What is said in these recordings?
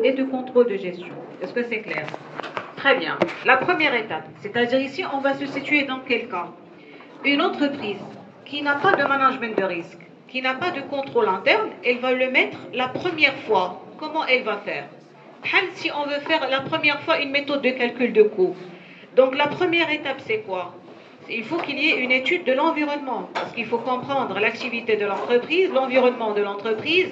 et de contrôle de gestion. Est-ce que c'est clair? Très bien. La première étape, c'est-à-dire ici, on va se situer dans quel cas? Une entreprise qui n'a pas de management de risque, qui n'a pas de contrôle interne, elle va le mettre la première fois. Comment elle va faire? Si on veut faire la première fois une méthode de calcul de coût. Donc la première étape, c'est quoi? Il faut qu'il y ait une étude de l'environnement, parce qu'il faut comprendre l'activité de l'entreprise, l'environnement de l'entreprise,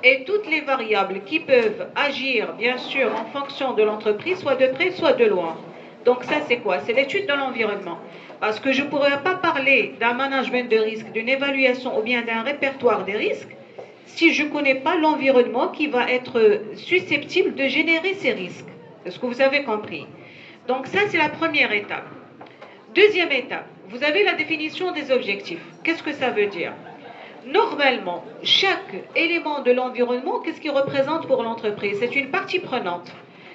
et toutes les variables qui peuvent agir, bien sûr, en fonction de l'entreprise, soit de près, soit de loin. Donc ça, c'est quoi? C'est l'étude de l'environnement. Parce que je ne pourrais pas parler d'un management de risque, d'une évaluation ou bien d'un répertoire des risques, si je ne connais pas l'environnement qui va être susceptible de générer ces risques. Est-ce que vous avez compris? Donc ça, c'est la première étape. Deuxième étape, vous avez la définition des objectifs. Qu'est-ce que ça veut dire? Normalement, chaque élément de l'environnement, qu'est-ce qu'il représente pour l'entreprise? C'est une partie prenante,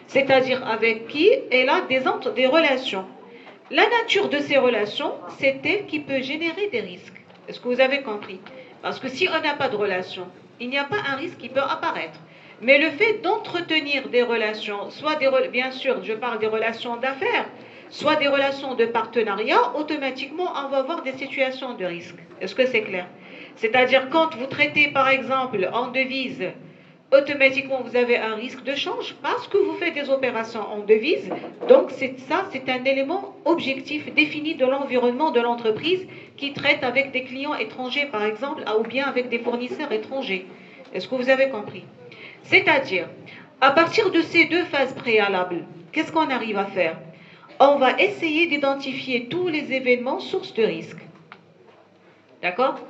c'est-à-dire avec qui elle a des relations. La nature de ces relations, c'est elle qui peut générer des risques. Est-ce que vous avez compris? Parce que si on n'a pas de relation, il n'y a pas un risque qui peut apparaître. Mais le fait d'entretenir des relations, soit bien sûr, je parle des relations d'affaires, soit des relations de partenariat, automatiquement, on va avoir des situations de risque. Est-ce que c'est clair? C'est-à-dire quand vous traitez, par exemple, en devise, automatiquement, vous avez un risque de change parce que vous faites des opérations en devise. Donc, c'est un élément objectif défini de l'environnement de l'entreprise qui traite avec des clients étrangers, par exemple, ou bien avec des fournisseurs étrangers. Est-ce que vous avez compris? C'est-à-dire, à partir de ces deux phases préalables, qu'est-ce qu'on arrive à faire? On va essayer d'identifier tous les événements sources de risque. D'accord?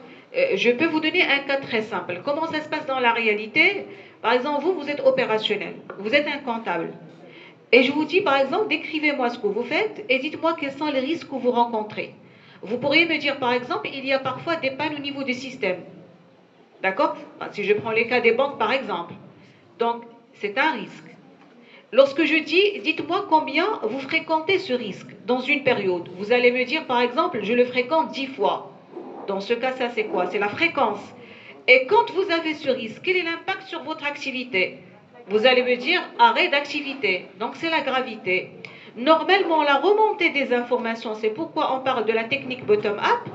Je peux vous donner un cas très simple. Comment ça se passe dans la réalité? Par exemple, vous êtes opérationnel, vous êtes un comptable. Et je vous dis, par exemple, décrivez-moi ce que vous faites et dites-moi quels sont les risques que vous rencontrez. Vous pourriez me dire, par exemple, il y a parfois des pannes au niveau du système. D'accord? Si je prends les cas des banques, par exemple. Donc, c'est un risque. Lorsque je dis, dites-moi combien vous fréquentez ce risque dans une période. Vous allez me dire, par exemple, je le fréquente 10 fois. Dans ce cas, ça c'est quoi? C'est la fréquence. Et quand vous avez ce risque, quel est l'impact sur votre activité? Vous allez me dire arrêt d'activité. Donc c'est la gravité. Normalement, la remontée des informations, c'est pourquoi on parle de la technique bottom-up.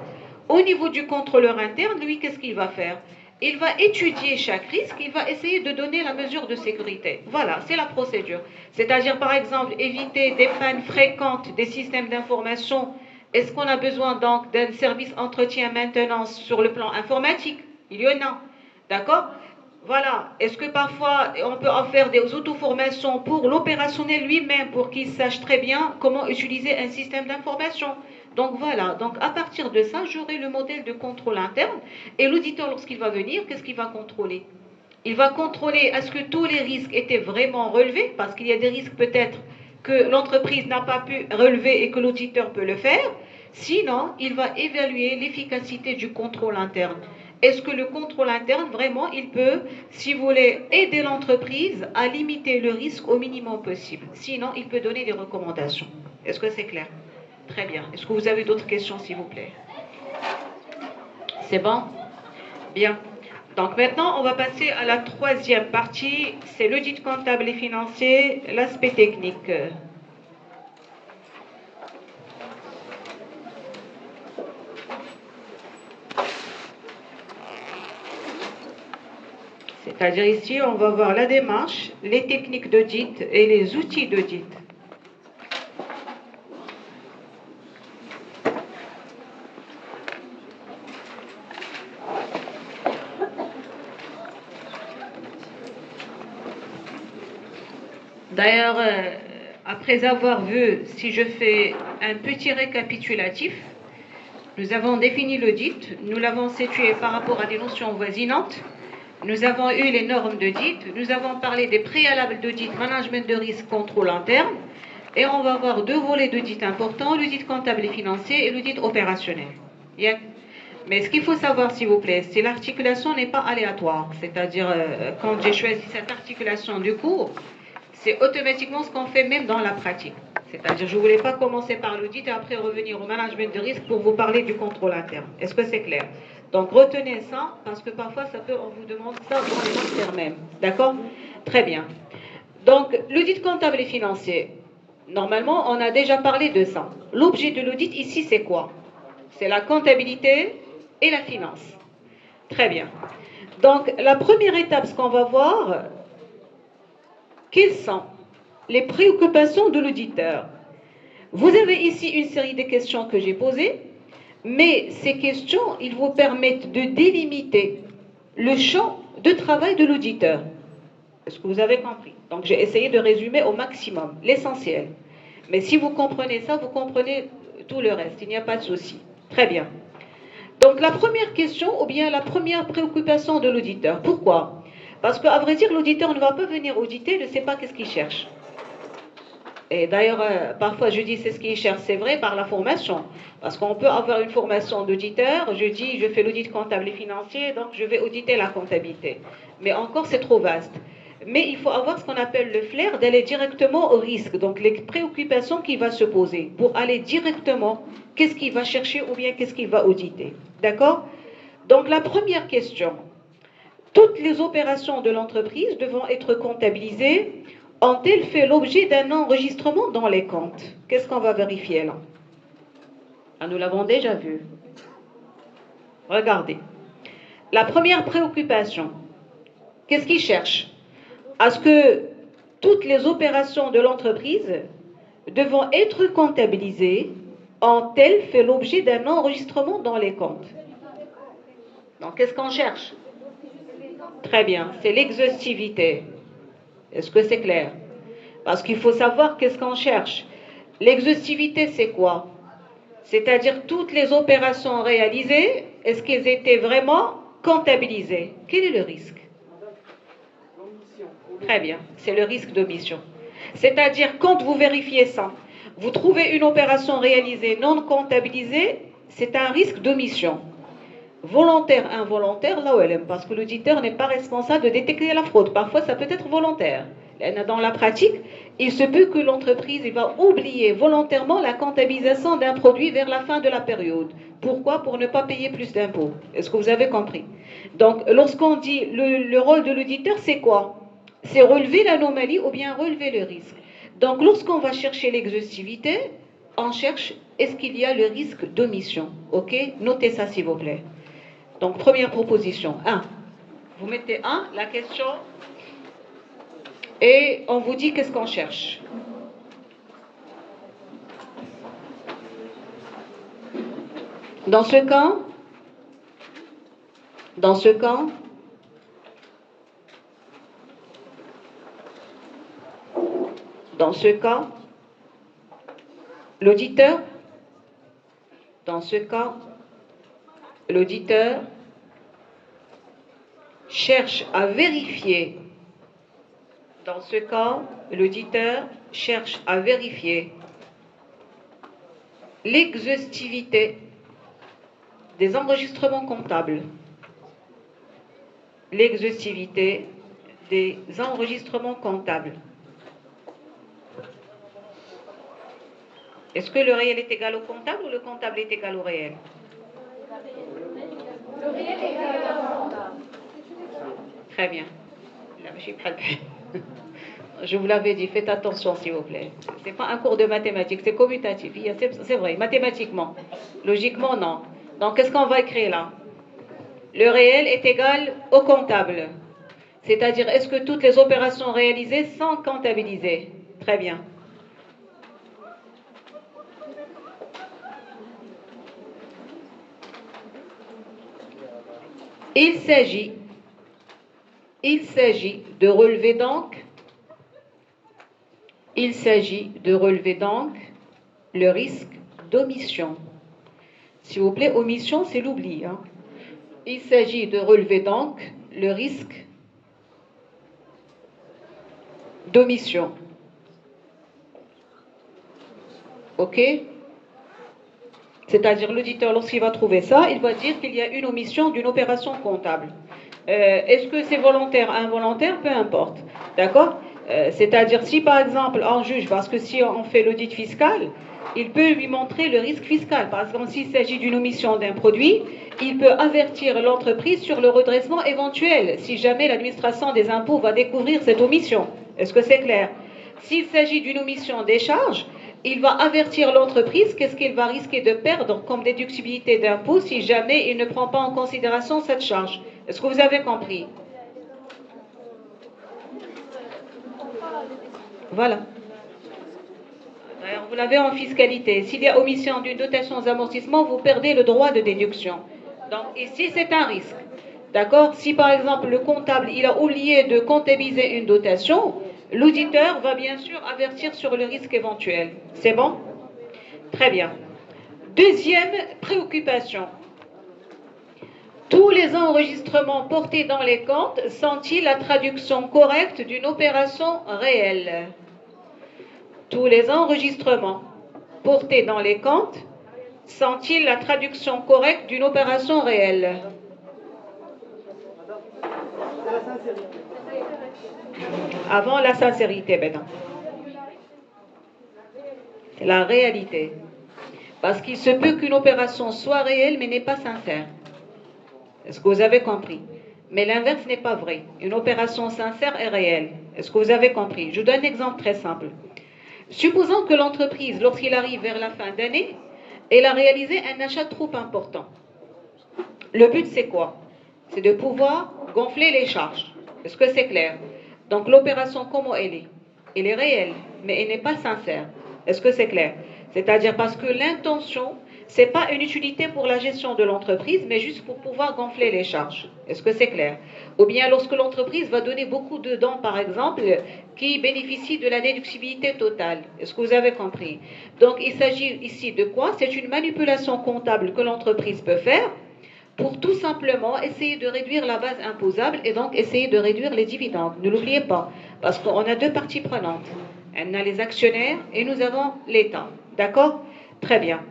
Au niveau du contrôleur interne, lui, qu'est-ce qu'il va faire? Il va étudier chaque risque, il va essayer de donner la mesure de sécurité. Voilà, c'est la procédure. C'est-à-dire, par exemple, éviter des pannes fréquentes des systèmes d'information. Est-ce qu'on a besoin donc d'un service entretien-maintenance sur le plan informatique? Il y en a. D'accord? Voilà. Est-ce que parfois on peut en faire des auto-formations pour l'opérationnel lui-même pour qu'il sache très bien comment utiliser un système d'information? Donc voilà. Donc à partir de ça, j'aurai le modèle de contrôle interne. Et l'auditeur, lorsqu'il va venir, qu'est-ce qu'il va contrôler? Il va contrôler est-ce que tous les risques étaient vraiment relevés, parce qu'il y a des risques peut-être que l'entreprise n'a pas pu relever et que l'auditeur peut le faire. Sinon, il va évaluer l'efficacité du contrôle interne. Est-ce que le contrôle interne, vraiment, il peut, si vous voulez, aider l'entreprise à limiter le risque au minimum possible? Sinon, il peut donner des recommandations. Est-ce que c'est clair? Très bien. Est-ce que vous avez d'autres questions, s'il vous plaît? C'est bon? Bien. Donc maintenant, on va passer à la troisième partie, c'est l'audit comptable et financier, l'aspect technique. C'est-à-dire ici, on va voir la démarche, les techniques d'audit et les outils d'audit. D'ailleurs, après avoir vu, si je fais un petit récapitulatif, nous avons défini l'audit, nous l'avons situé par rapport à des notions voisinantes, nous avons eu les normes d'audit, nous avons parlé des préalables d'audit, management de risque, contrôle interne, et on va voir deux volets d'audit importants, l'audit comptable et financier et l'audit opérationnel. Bien. Mais ce qu'il faut savoir, s'il vous plaît, c'est que l'articulation n'est pas aléatoire, c'est-à-dire quand j'ai choisi cette articulation du cours, c'est automatiquement ce qu'on fait même dans la pratique. C'est-à-dire, je ne voulais pas commencer par l'audit et après revenir au management de risque pour vous parler du contrôle interne. Est-ce que c'est clair? Donc, retenez ça, parce que parfois, on vous demande ça dans les masters même. D'accord? Très bien. Donc, l'audit comptable et financier, normalement, on a déjà parlé de ça. L'objet de l'audit ici, c'est quoi? C'est la comptabilité et la finance. Très bien. Donc, la première étape, ce qu'on va voir, quelles sont les préoccupations de l'auditeur? Vous avez ici une série de questions que j'ai posées, mais ces questions, ils vous permettent de délimiter le champ de travail de l'auditeur. Est-ce que vous avez compris? Donc j'ai essayé de résumer au maximum l'essentiel. Mais si vous comprenez ça, vous comprenez tout le reste, il n'y a pas de souci. Très bien. Donc la première question, ou bien la première préoccupation de l'auditeur, pourquoi? Parce qu'à vrai dire, l'auditeur ne va pas venir auditer, il ne sait pas qu'est-ce qu'il cherche. Et d'ailleurs, parfois je dis c'est ce qu'il cherche, c'est vrai par la formation. Parce qu'on peut avoir une formation d'auditeur, je dis je fais l'audit comptable et financier, donc je vais auditer la comptabilité. Mais encore c'est trop vaste. Mais il faut avoir ce qu'on appelle le flair d'aller directement au risque, donc les préoccupations qu'il va se poser, pour aller directement, qu'est-ce qu'il va chercher ou bien qu'est-ce qu'il va auditer. D'accord? Donc la première question, toutes les opérations de l'entreprise devront être comptabilisées. Ont-elles fait l'objet d'un enregistrement dans les comptes? Qu'est-ce qu'on va vérifier là? Ah, nous l'avons déjà vu. Regardez. La première préoccupation, qu'est-ce qu'ils cherchent? À ce que toutes les opérations de l'entreprise devront être comptabilisées. Ont-elles fait l'objet d'un enregistrement dans les comptes? Donc, qu'est-ce qu'on cherche? Très bien, c'est l'exhaustivité. Est-ce que c'est clair? Parce qu'il faut savoir qu'est-ce qu'on cherche. L'exhaustivité, c'est quoi? C'est-à-dire toutes les opérations réalisées, est-ce qu'elles étaient vraiment comptabilisées? Quel est le risque? Très bien, c'est le risque d'omission. C'est-à-dire quand vous vérifiez ça, vous trouvez une opération réalisée non comptabilisée, c'est un risque d'omission. Volontaire, involontaire, là où elle aime, parce que l'auditeur n'est pas responsable de détecter la fraude. Parfois, ça peut être volontaire. Dans la pratique, il se peut que l'entreprise va oublier volontairement la comptabilisation d'un produit vers la fin de la période. Pourquoi? Pour ne pas payer plus d'impôts. Est-ce que vous avez compris? Donc, lorsqu'on dit le rôle de l'auditeur, c'est quoi? C'est relever l'anomalie ou bien relever le risque. Donc, lorsqu'on va chercher l'exhaustivité, on cherche est-ce qu'il y a le risque d'omission. Ok? Notez ça, s'il vous plaît. Donc, première proposition, 1. Vous mettez 1, la question, et on vous dit qu'est-ce qu'on cherche. Dans ce cas, l'auditeur, cherche à vérifier. Dans ce cas, l'auditeur cherche à vérifier l'exhaustivité des enregistrements comptables. L'exhaustivité des enregistrements comptables. Est-ce que le réel est égal au comptable ou le comptable est égal au réel? Le réel est égal au comptable. Très bien. Je vous l'avais dit, faites attention s'il vous plaît. Ce n'est pas un cours de mathématiques, c'est commutatif. C'est vrai, mathématiquement. Logiquement, non. Donc, qu'est-ce qu'on va écrire là? Le réel est égal au comptable. C'est-à-dire, est-ce que toutes les opérations réalisées sont comptabilisées? Très bien. Il s'agit de relever donc le risque d'omission. S'il vous plaît, omission, c'est l'oubli. Hein. Il s'agit de relever donc le risque d'omission. Ok? C'est-à-dire l'auditeur, lorsqu'il va trouver ça, il va dire qu'il y a une omission d'une opération comptable. Est-ce que c'est volontaire, involontaire? Peu importe. D'accord? C'est-à-dire si par exemple on juge, parce que si on fait l'audit fiscal, il peut lui montrer le risque fiscal. Par exemple, s'il s'agit d'une omission d'un produit, il peut avertir l'entreprise sur le redressement éventuel, si jamais l'administration des impôts va découvrir cette omission. Est-ce que c'est clair? S'il s'agit d'une omission des charges, il va avertir l'entreprise qu'est-ce qu'il va risquer de perdre comme déductibilité d'impôt si jamais il ne prend pas en considération cette charge. Est-ce que vous avez compris? Voilà. D'ailleurs, vous l'avez en fiscalité. S'il y a omission d'une dotation aux amortissements, vous perdez le droit de déduction. Donc ici, c'est un risque. D'accord? Si par exemple le comptable il a oublié de comptabiliser une dotation, l'auditeur va bien sûr avertir sur le risque éventuel. C'est bon? Très bien. Deuxième préoccupation. Tous les enregistrements portés dans les comptes sont-ils la traduction correcte d'une opération réelle? Tous les enregistrements portés dans les comptes sont-ils la traduction correcte d'une opération réelle? Avant la sincérité, maintenant. La réalité. Parce qu'il se peut qu'une opération soit réelle mais n'est pas sincère. Est-ce que vous avez compris? Mais l'inverse n'est pas vrai. Une opération sincère est réelle. Est-ce que vous avez compris? Je vous donne un exemple très simple. Supposons que l'entreprise, lorsqu'il arrive vers la fin d'année, elle a réalisé un achat trop important. Le but, c'est quoi? C'est de pouvoir gonfler les charges. Est-ce que c'est clair? Donc l'opération, comment elle est? Elle est réelle, mais elle n'est pas sincère. Est-ce que c'est clair? C'est-à-dire parce que l'intention, ce n'est pas une utilité pour la gestion de l'entreprise, mais juste pour pouvoir gonfler les charges. Est-ce que c'est clair? Ou bien lorsque l'entreprise va donner beaucoup de dons, par exemple, qui bénéficient de la déductibilité totale. Est-ce que vous avez compris? Donc il s'agit ici de quoi? C'est une manipulation comptable que l'entreprise peut faire pour tout simplement essayer de réduire la base imposable et donc essayer de réduire les dividendes. Ne l'oubliez pas, parce qu'on a deux parties prenantes. On a les actionnaires et nous avons l'État. D'accord? Très bien.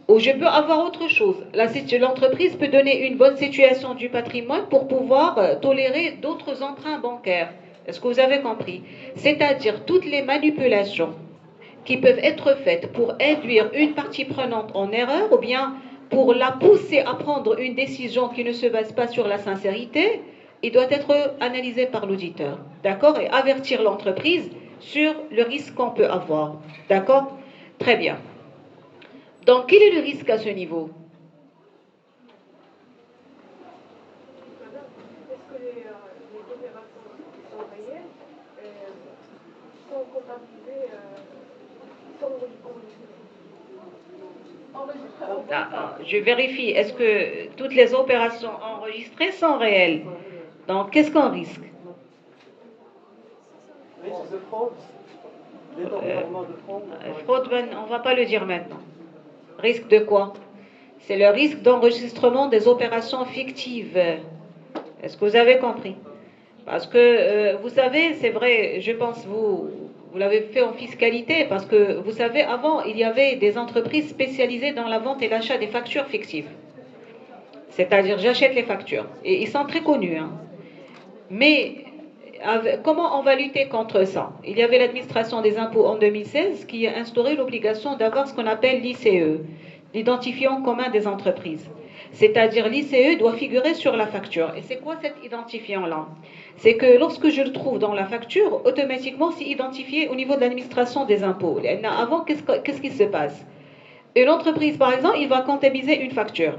Ou je peux avoir autre chose. L'entreprise peut donner une bonne situation du patrimoine pour pouvoir tolérer d'autres emprunts bancaires. Est-ce que vous avez compris? C'est-à-dire toutes les manipulations qui peuvent être faites pour induire une partie prenante en erreur ou bien pour la pousser à prendre une décision qui ne se base pas sur la sincérité, il doit être analysé par l'auditeur. D'accord? Et avertir l'entreprise sur le risque qu'on peut avoir. D'accord? Très bien. Donc, quel est le risque à ce niveau? Est-ce que les opérations qui sont réelles sont comptabilisées, enregistrées? Je vérifie. Est-ce que toutes les opérations enregistrées sont réelles? Donc, qu'est-ce qu'on risque? Risque de fraude. Fraude, on ne va pas le dire maintenant. Risque de quoi? C'est le risque d'enregistrement des opérations fictives. Est-ce que vous avez compris? Parce que, vous savez, c'est vrai, je pense vous l'avez fait en fiscalité, parce que, vous savez, avant, il y avait des entreprises spécialisées dans la vente et l'achat des factures fictives. C'est-à-dire, j'achète les factures. Et ils sont très connus. Hein. Mais, comment on va lutter contre ça? Il y avait l'administration des impôts en 2016 qui a instauré l'obligation d'avoir ce qu'on appelle l'ICE, l'identifiant commun des entreprises. C'est-à-dire l'ICE doit figurer sur la facture. Et c'est quoi cet identifiant-là? C'est que lorsque je le trouve dans la facture, automatiquement c'est identifié au niveau de l'administration des impôts. Avant, qu'est-ce qui se passe? Une entreprise, par exemple, il va comptabiliser une facture.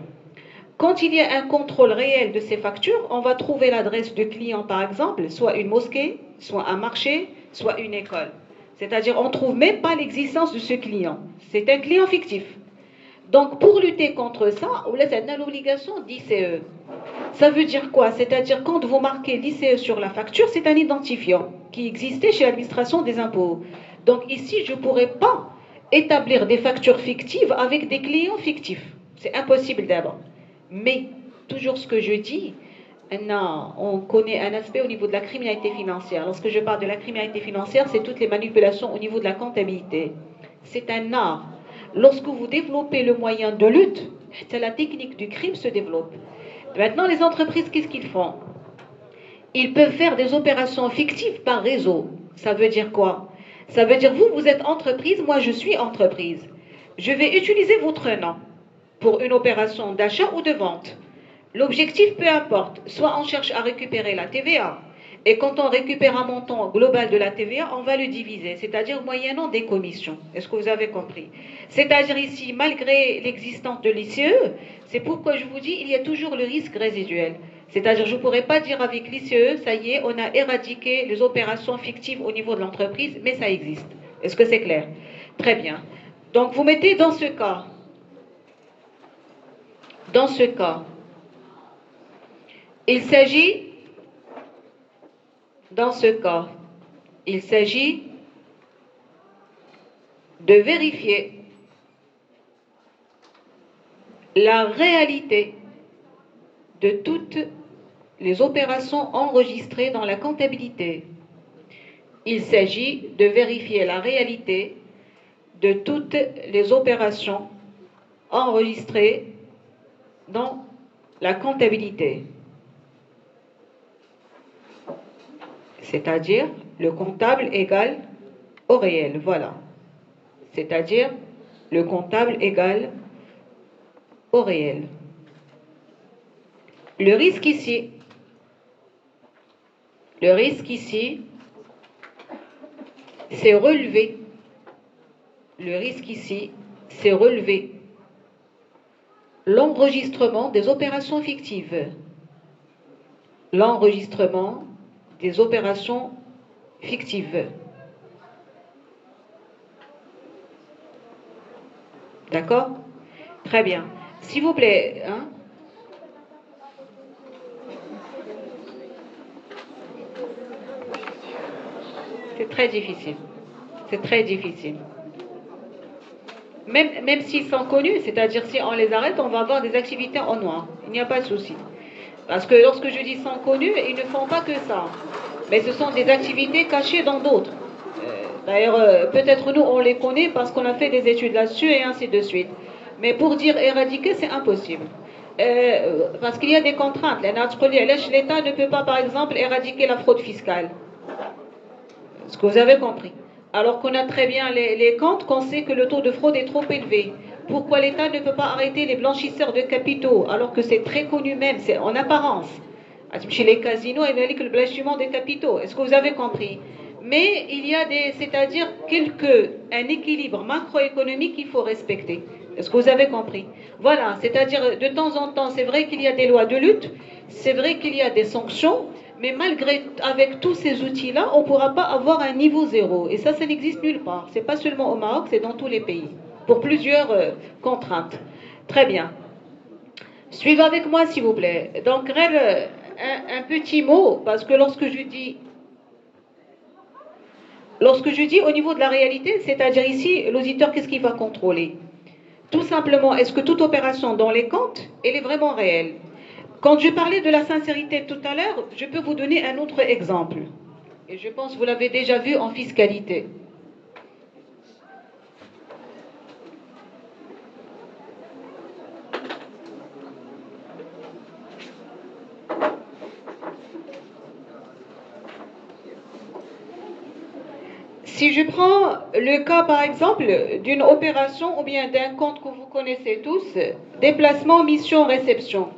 Quand il y a un contrôle réel de ces factures, on va trouver l'adresse du client, par exemple, soit une mosquée, soit un marché, soit une école. C'est-à-dire, on ne trouve même pas l'existence de ce client. C'est un client fictif. Donc, pour lutter contre ça, on a l'obligation d'ICE. Ça veut dire quoi? C'est-à-dire, quand vous marquez l'ICE sur la facture, c'est un identifiant qui existait chez l'administration des impôts. Donc, ici, je ne pourrais pas établir des factures fictives avec des clients fictifs. C'est impossible d'abord. Mais, toujours ce que je dis, on connaît un aspect au niveau de la criminalité financière. Lorsque je parle de la criminalité financière, c'est toutes les manipulations au niveau de la comptabilité. C'est un art. Lorsque vous développez le moyen de lutte, la technique du crime se développe. Maintenant, les entreprises, qu'est-ce qu'ils font? Ils peuvent faire des opérations fictives par réseau. Ça veut dire quoi? Ça veut dire, vous êtes entreprise, moi je suis entreprise. Je vais utiliser votre nom pour une opération d'achat ou de vente. L'objectif, peu importe, soit on cherche à récupérer la TVA, Et quand on récupère un montant global de la TVA, on va le diviser, c'est-à-dire moyennant des commissions. Est-ce que vous avez compris? C'est-à-dire ici, malgré l'existence de l'ICE, c'est pourquoi je vous dis, il y a toujours le risque résiduel. C'est-à-dire, je ne pourrais pas dire avec l'ICE, ça y est, on a éradiqué les opérations fictives au niveau de l'entreprise, mais ça existe. Est-ce que c'est clair? Très bien. Donc, vous mettez dans ce cas, il s'agit, dans ce cas, il s'agit de vérifier la réalité de toutes les opérations enregistrées dans la comptabilité. Il s'agit de vérifier la réalité de toutes les opérations enregistrées dans la comptabilité. C'est-à-dire le comptable égal au réel, voilà. C'est-à-dire le comptable égal au réel. Le risque ici, c'est relever. Le risque ici, c'est relever l'enregistrement des opérations fictives. L'enregistrement des opérations fictives. D'accord? Très bien. S'il vous plaît, hein? C'est très difficile. C'est très difficile. Même s'ils sont connus, c'est-à-dire si on les arrête, on va avoir des activités en noir. Il n'y a pas de souci. Parce que lorsque je dis sont connus, ils ne font pas que ça. Mais ce sont des activités cachées dans d'autres. D'ailleurs, peut-être nous, on les connaît parce qu'on a fait des études là-dessus et ainsi de suite. Mais pour dire éradiquer, c'est impossible. Parce qu'il y a des contraintes. L'État ne peut pas, par exemple, éradiquer la fraude fiscale. Ce que vous avez compris. Alors qu'on a très bien les comptes, qu'on sait que le taux de fraude est trop élevé. Pourquoi l'État ne peut pas arrêter les blanchisseurs de capitaux, alors que c'est très connu même, c'est en apparence. Chez les casinos, il y a le blanchiment des capitaux. Est-ce que vous avez compris? Mais il y a c'est-à-dire un équilibre macroéconomique qu'il faut respecter. Est-ce que vous avez compris? Voilà, c'est-à-dire de temps en temps, c'est vrai qu'il y a des lois de lutte, c'est vrai qu'il y a des sanctions, mais malgré, avec tous ces outils-là, on ne pourra pas avoir un niveau zéro. Et ça n'existe nulle part. Ce n'est pas seulement au Maroc, c'est dans tous les pays. Pour plusieurs contraintes. Très bien. Suivez avec moi, s'il vous plaît. Donc, un petit mot, parce que lorsque je dis au niveau de la réalité, c'est-à-dire ici, l'auditeur, qu'est-ce qu'il va contrôler? Tout simplement, est-ce que toute opération dans les comptes, elle est vraiment réelle? Quand je parlais de la sincérité tout à l'heure, je peux vous donner un autre exemple. Et je pense que vous l'avez déjà vu en fiscalité. Si je prends le cas, par exemple, d'une opération ou bien d'un compte que vous connaissez tous, déplacement, mission, réception.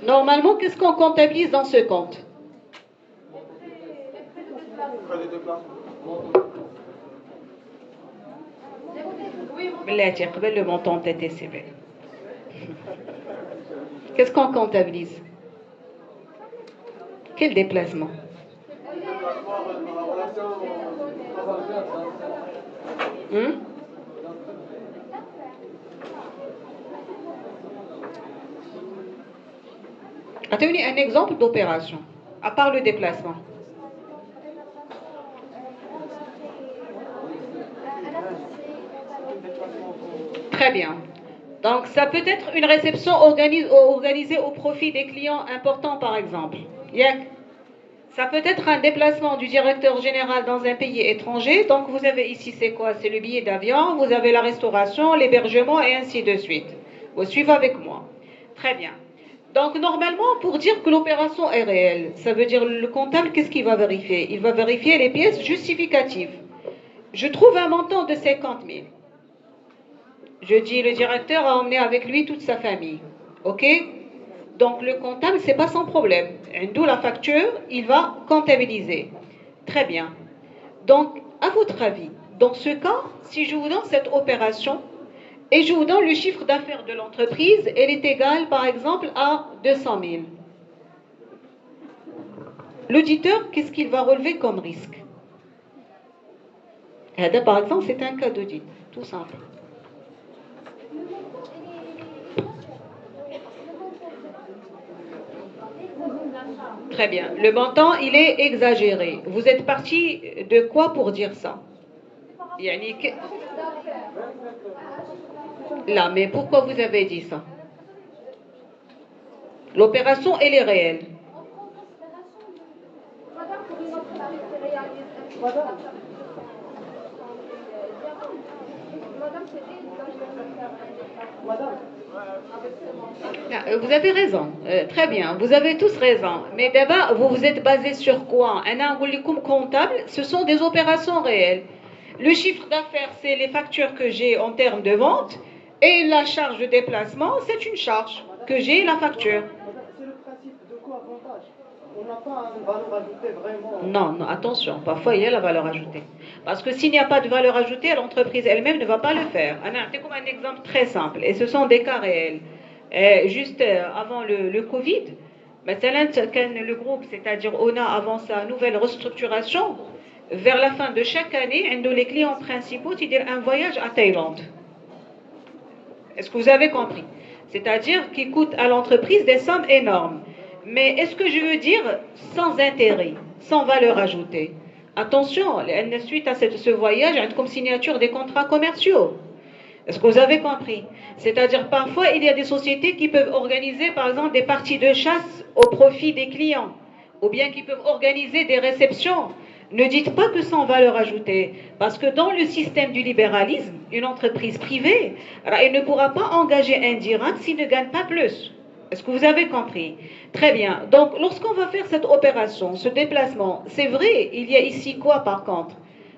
Normalement, qu'est-ce qu'on comptabilise dans ce compte? Le montant TTCB. Qu'est-ce qu'on comptabilise? Quel déplacement? Attendez un exemple d'opération, à part le déplacement. Très bien. Donc, ça peut être une réception organisée au profit des clients importants, par exemple. Ça peut être un déplacement du directeur général dans un pays étranger. Donc, vous avez ici, c'est quoi? C'est le billet d'avion, vous avez la restauration, l'hébergement et ainsi de suite. Vous suivez avec moi. Très bien. Donc, normalement, pour dire que l'opération est réelle, ça veut dire le comptable, qu'est-ce qu'il va vérifier? Il va vérifier les pièces justificatives. Je trouve un montant de 50 000. Je dis le directeur a emmené avec lui toute sa famille. Ok? Donc le comptable, c'est pas son problème. D'où la facture, il va comptabiliser. Très bien. Donc, à votre avis, dans ce cas, si je vous donne cette opération et je vous donne le chiffre d'affaires de l'entreprise, elle est égale par exemple à 200 000. L'auditeur, qu'est-ce qu'il va relever comme risque? Par exemple, c'est un cas d'audit, tout simple. Très bien. Le montant, il est exagéré. Vous êtes parti de quoi pour dire ça? Là, mais pourquoi vous avez dit ça? L'opération, elle est réelle. Vous avez raison, très bien, vous avez tous raison. Mais d'abord, vous vous êtes basé sur quoi? Un comptable, ce sont des opérations réelles. Le chiffre d'affaires, c'est les factures que j'ai en termes de vente. Et la charge de déplacement, c'est une charge que j'ai, la facture. C'est le principe de co-avantage. On n'a pas une valeur ajoutée vraiment. Non, non, attention, parfois il y a la valeur ajoutée. Parce que s'il n'y a pas de valeur ajoutée, l'entreprise elle-même ne va pas le faire. C'est comme un exemple très simple, et ce sont des cas réels. Juste avant le Covid, le groupe, c'est-à-dire ONA, avant sa nouvelle restructuration, vers la fin de chaque année, un de les clients principaux, c'est-à-dire un voyage à Thaïlande. Est-ce que vous avez compris? C'est-à-dire qu'il coûte à l'entreprise des sommes énormes. Mais est-ce que je veux dire sans intérêt, sans valeur ajoutée? Attention, suite à ce voyage, il y a comme signature des contrats commerciaux. Est-ce que vous avez compris? C'est-à-dire parfois, il y a des sociétés qui peuvent organiser, par exemple, des parties de chasse au profit des clients, ou bien qui peuvent organiser des réceptions. Ne dites pas que sans valeur ajoutée, parce que dans le système du libéralisme, une entreprise privée, elle ne pourra pas engager un direct s'il ne gagne pas plus. Est-ce que vous avez compris? Très bien. Donc, lorsqu'on va faire cette opération, ce déplacement, c'est vrai, il y a ici quoi par contre?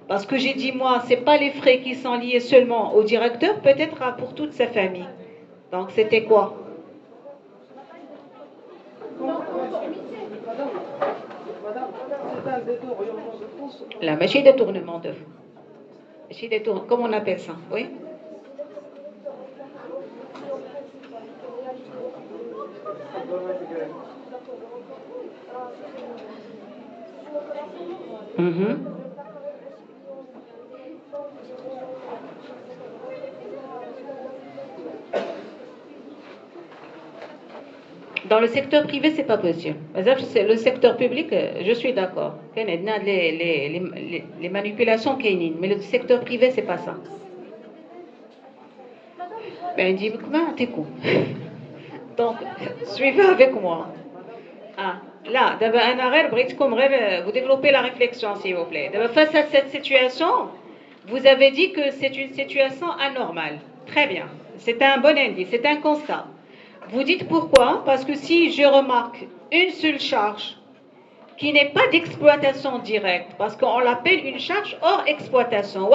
Parce que j'ai dit, moi, ce n'est pas les frais qui sont liés seulement au directeur, peut-être pour toute sa famille. Donc, c'était quoi? La machine de tournement de fonds. Comment on appelle ça? Oui? Dans le secteur privé, c'est pas possible. Le secteur public, je suis d'accord. Les manipulations, mais le secteur privé, c'est pas ça. Ben, dis donc, suivez avec moi. Là, vous développez la réflexion, s'il vous plaît. Face à cette situation, vous avez dit que c'est une situation anormale. Très bien. C'est un bon indice, c'est un constat. Vous dites pourquoi? Parce que si je remarque une seule charge qui n'est pas d'exploitation directe, parce qu'on l'appelle une charge hors exploitation,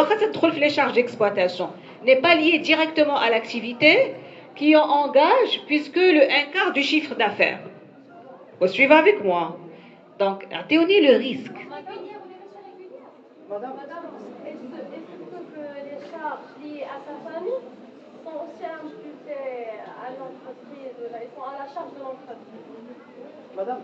les charges d'exploitation n'est pas liée directement à l'activité qui en engage puisque un quart du chiffre d'affaires. Vous suivez avec moi? Donc, atténuer le risque. Madame, est-ce que les charges liées à sa famille sont aussi imputées à l'entreprise, ils sont à la charge de l'entreprise? Madame.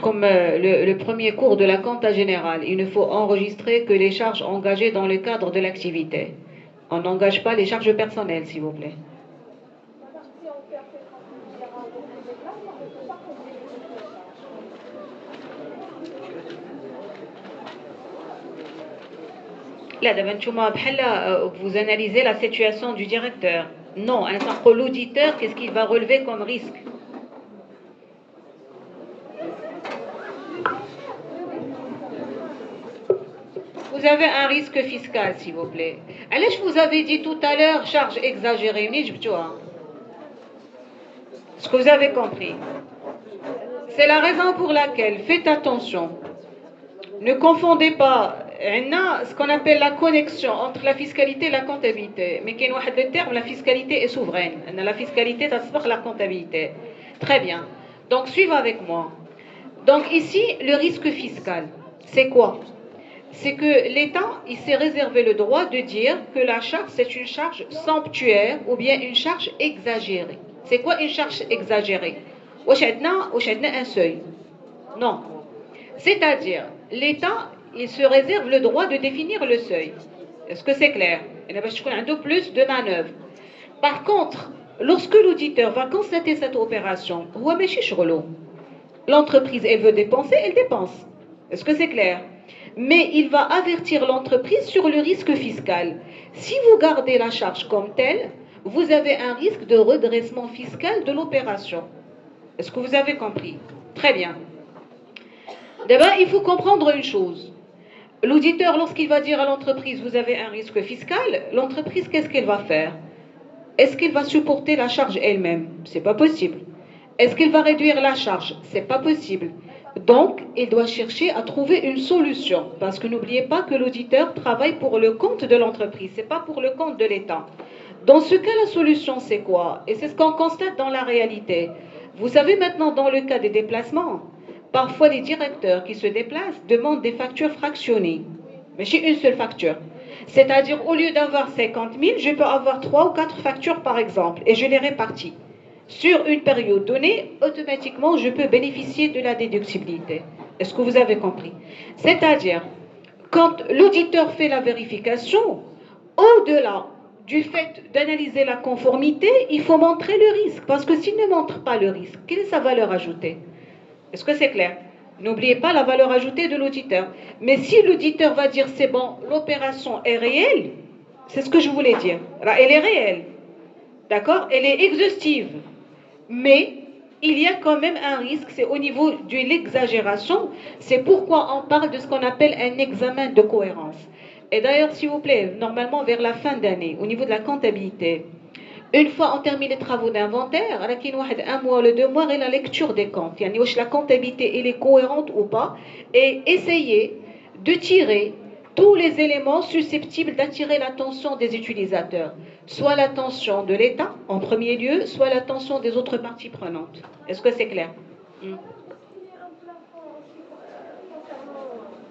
Comme le premier cours de la compta générale, il ne faut enregistrer que les charges engagées dans le cadre de l'activité. On n'engage pas les charges personnelles, s'il vous plaît. Là, vous analysez la situation du directeur. Non, l'auditeur, qu'est-ce qu'il va relever comme risque? Vous avez un risque fiscal, s'il vous plaît. Allez, je vous avais dit tout à l'heure, charge exagérée. Ce que vous avez compris. C'est la raison pour laquelle, faites attention. Ne confondez pas on a ce qu'on appelle la connexion entre la fiscalité et la comptabilité. Mais qu'il y a un terme, la fiscalité est souveraine. La fiscalité, c'est la comptabilité. Très bien. Donc, suivez avec moi. Donc, ici, le risque fiscal, c'est quoi? C'est que l'État, il s'est réservé le droit de dire que la charge, c'est une charge somptuaire ou bien une charge exagérée. C'est quoi une charge exagérée? Wesh عندنا un seuil. Non. C'est-à-dire, l'État, il se réserve le droit de définir le seuil. Est-ce que c'est clair? Il y a plus de manœuvres. Par contre, lorsque l'auditeur va constater cette opération, l'entreprise, elle veut dépenser, elle dépense. Est-ce que c'est clair? Mais il va avertir l'entreprise sur le risque fiscal. Si vous gardez la charge comme telle, vous avez un risque de redressement fiscal de l'opération. Est-ce que vous avez compris? Très bien. D'abord, il faut comprendre une chose. L'auditeur, lorsqu'il va dire à l'entreprise, vous avez un risque fiscal, l'entreprise, qu'est-ce qu'elle va faire? Est-ce qu'elle va supporter la charge elle-même? C'est pas possible. Est-ce qu'elle va réduire la charge? C'est pas possible. Donc, il doit chercher à trouver une solution. Parce que n'oubliez pas que l'auditeur travaille pour le compte de l'entreprise, c'est pas pour le compte de l'État. Dans ce cas, la solution, c'est quoi? Et c'est ce qu'on constate dans la réalité. Vous savez maintenant, dans le cas des déplacements, parfois les directeurs qui se déplacent demandent des factures fractionnées. Mais j'ai une seule facture. C'est-à-dire, au lieu d'avoir 50 000, je peux avoir 3 ou 4 factures par exemple, et je les répartis. Sur une période donnée, automatiquement, je peux bénéficier de la déductibilité. Est-ce que vous avez compris? C'est-à-dire, quand l'auditeur fait la vérification, au-delà du fait d'analyser la conformité, il faut montrer le risque. Parce que s'il ne montre pas le risque, quelle est sa valeur ajoutée? Est-ce que c'est clair? N'oubliez pas la valeur ajoutée de l'auditeur. Mais si l'auditeur va dire c'est bon, l'opération est réelle, c'est ce que je voulais dire. Elle est réelle. D'accord? Elle est exhaustive. Mais il y a quand même un risque, c'est au niveau de l'exagération. C'est pourquoi on parle de ce qu'on appelle un examen de cohérence. Et d'ailleurs, s'il vous plaît, normalement vers la fin d'année, au niveau de la comptabilité, une fois on termine les travaux d'inventaire, un mois ou 2 mois, et la lecture des comptes. La comptabilité elle est cohérente ou pas, et essayer de tirer tous les éléments susceptibles d'attirer l'attention des utilisateurs. Soit l'attention de l'État en premier lieu, soit l'attention des autres parties prenantes. Est-ce que c'est clair? Est-ce qu'il y a un plafond aussi concernant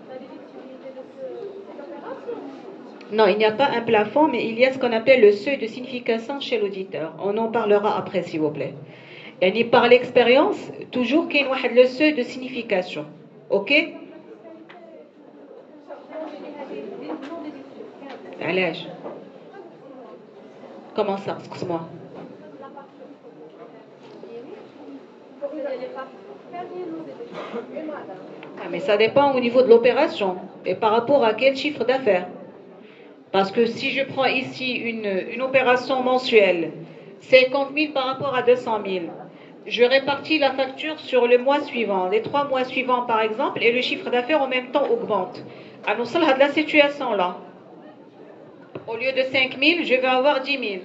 la déductibilité de cette opération? Non, il n'y a pas un plafond, mais il y a ce qu'on appelle le seuil de signification chez l'auditeur. On en parlera après, s'il vous plaît. Et par l'expérience, toujours qu'il y a le seuil de signification. OK? علاش? Comment ça? Excuse-moi. Ah, mais ça dépend au niveau de l'opération et par rapport à quel chiffre d'affaires. Parce que si je prends ici une opération mensuelle, 50 000 par rapport à 200 000, je répartis la facture sur le mois suivant, les 3 mois suivants par exemple, et le chiffre d'affaires en même temps augmente. Alors, ça, de la situation-là. Au lieu de 5 000, je vais avoir 10 000.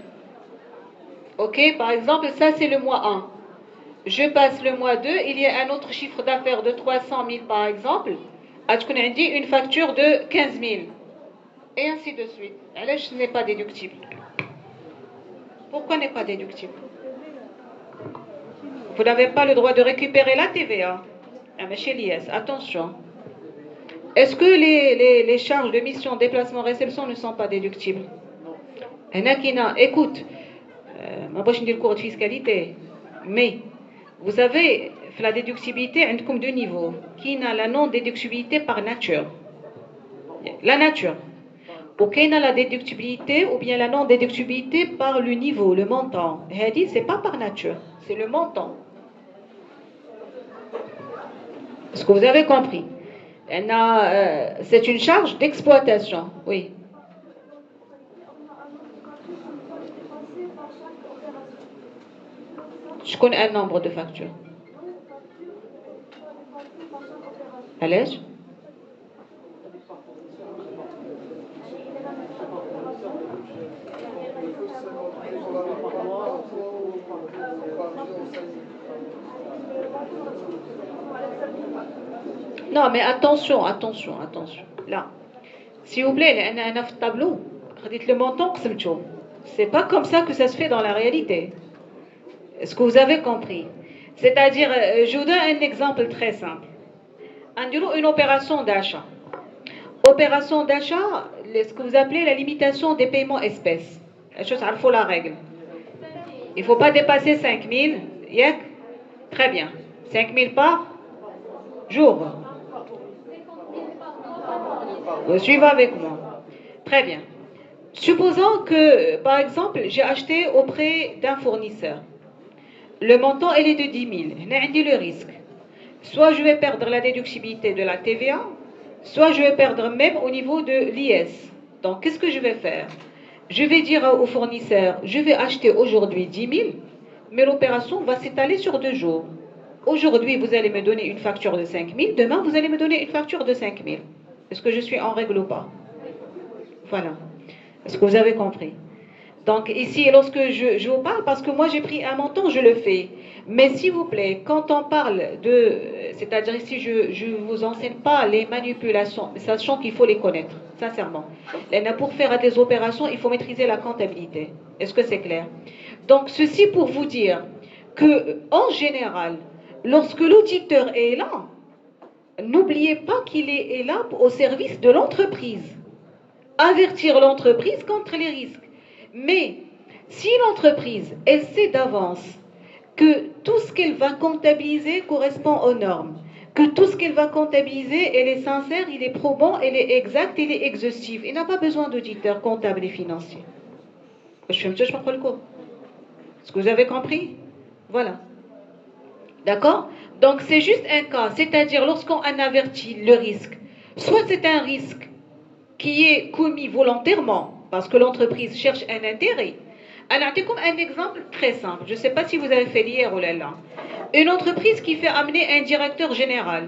Ok, par exemple, ça c'est le mois 1. Je passe le mois 2, il y a un autre chiffre d'affaires de 300 000 par exemple. Je dis une facture de 15 000. Et ainsi de suite. Alors, ce n'est pas déductible. Pourquoi n'est pas déductible? Vous n'avez pas le droit de récupérer la TVA. Ah, mais chez l'IS, attention. Est-ce que les charges de mission, déplacement, réception ne sont pas déductibles? Écoute, je vais dire le cours de fiscalité, mais vous savez, la déductibilité, il y a deux niveaux. Qui a la non-déductibilité par nature? La nature. Ou qui a la déductibilité ou bien la non-déductibilité par le niveau, le montant. Ce n'est pas par nature, c'est le montant. Est-ce que vous avez compris? C'est une charge d'exploitation, oui. Je connais un nombre de factures. Allez? Non, mais attention. Là, S'il vous plaît, il y a un tableau. Dites le montant, c'est pas comme ça que ça se fait dans la réalité. Est-ce que vous avez compris? C'est-à-dire, je vous donne un exemple très simple. Une opération d'achat. Opération d'achat, ce que vous appelez la limitation des paiements espèces. Il faut la règle. Il ne faut pas dépasser 5 000. Très bien. 5 000 par jour. Vous suivez avec moi. Très bien. Supposons que, par exemple, j'ai acheté auprès d'un fournisseur. Le montant, il est de 10 000. On a le risque. Soit je vais perdre la déductibilité de la TVA, soit je vais perdre même au niveau de l'IS. Donc, qu'est-ce que je vais faire? Je vais dire au fournisseur, je vais acheter aujourd'hui 10 000, mais l'opération va s'étaler sur 2 jours. Aujourd'hui, vous allez me donner une facture de 5 000, demain, vous allez me donner une facture de 5 000. Est-ce que je suis en règle ou pas? Voilà. Est-ce que vous avez compris? Donc ici, lorsque je vous parle, parce que moi j'ai pris un montant, je le fais. Mais s'il vous plaît, quand on parle de... C'est-à-dire ici, je ne vous enseigne pas les manipulations, sachant qu'il faut les connaître, sincèrement. Pour faire des opérations, il faut maîtriser la comptabilité. Est-ce que c'est clair? Donc ceci pour vous dire que, en général, lorsque l'auditeur est là, n'oubliez pas qu'il est là au service de l'entreprise. Avertir l'entreprise contre les risques. Mais si l'entreprise, elle sait d'avance que tout ce qu'elle va comptabiliser correspond aux normes, que tout ce qu'elle va comptabiliser, elle est sincère, il est probant, elle est exact, elle est exhaustive. Il n'a pas besoin d'auditeur comptable et financier. Je prends le cours. Est-ce que vous avez compris? Voilà. D'accord? Donc c'est juste un cas, c'est-à-dire lorsqu'on avertit le risque, soit c'est un risque qui est commis volontairement, parce que l'entreprise cherche un intérêt. Alors, comme un exemple très simple, je ne sais pas si vous avez fait l'hier ou là. Une entreprise qui fait amener un directeur général,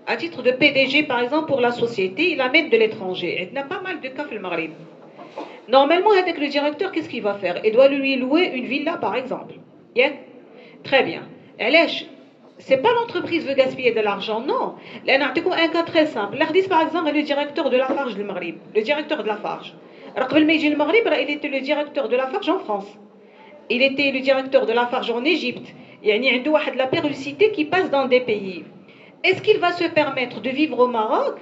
à titre de PDG par exemple pour la société, il amène de l'étranger. Il y a pas mal de cas au Maghreb. Normalement, avec le directeur, qu'est-ce qu'il va faire? Il doit lui louer une villa par exemple. Très bien. C'est pas l'entreprise qui veut gaspiller de l'argent, non. Là, on a un cas très simple. L'Ardis, par exemple, est le directeur de la Farge du Maghreb. Le directeur de la Farge. Alors, il était le directeur de la Farge en France. Il était le directeur de la Farge en Égypte. Il y a de la périodicité qui passe dans des pays. Est-ce qu'il va se permettre de vivre au Maroc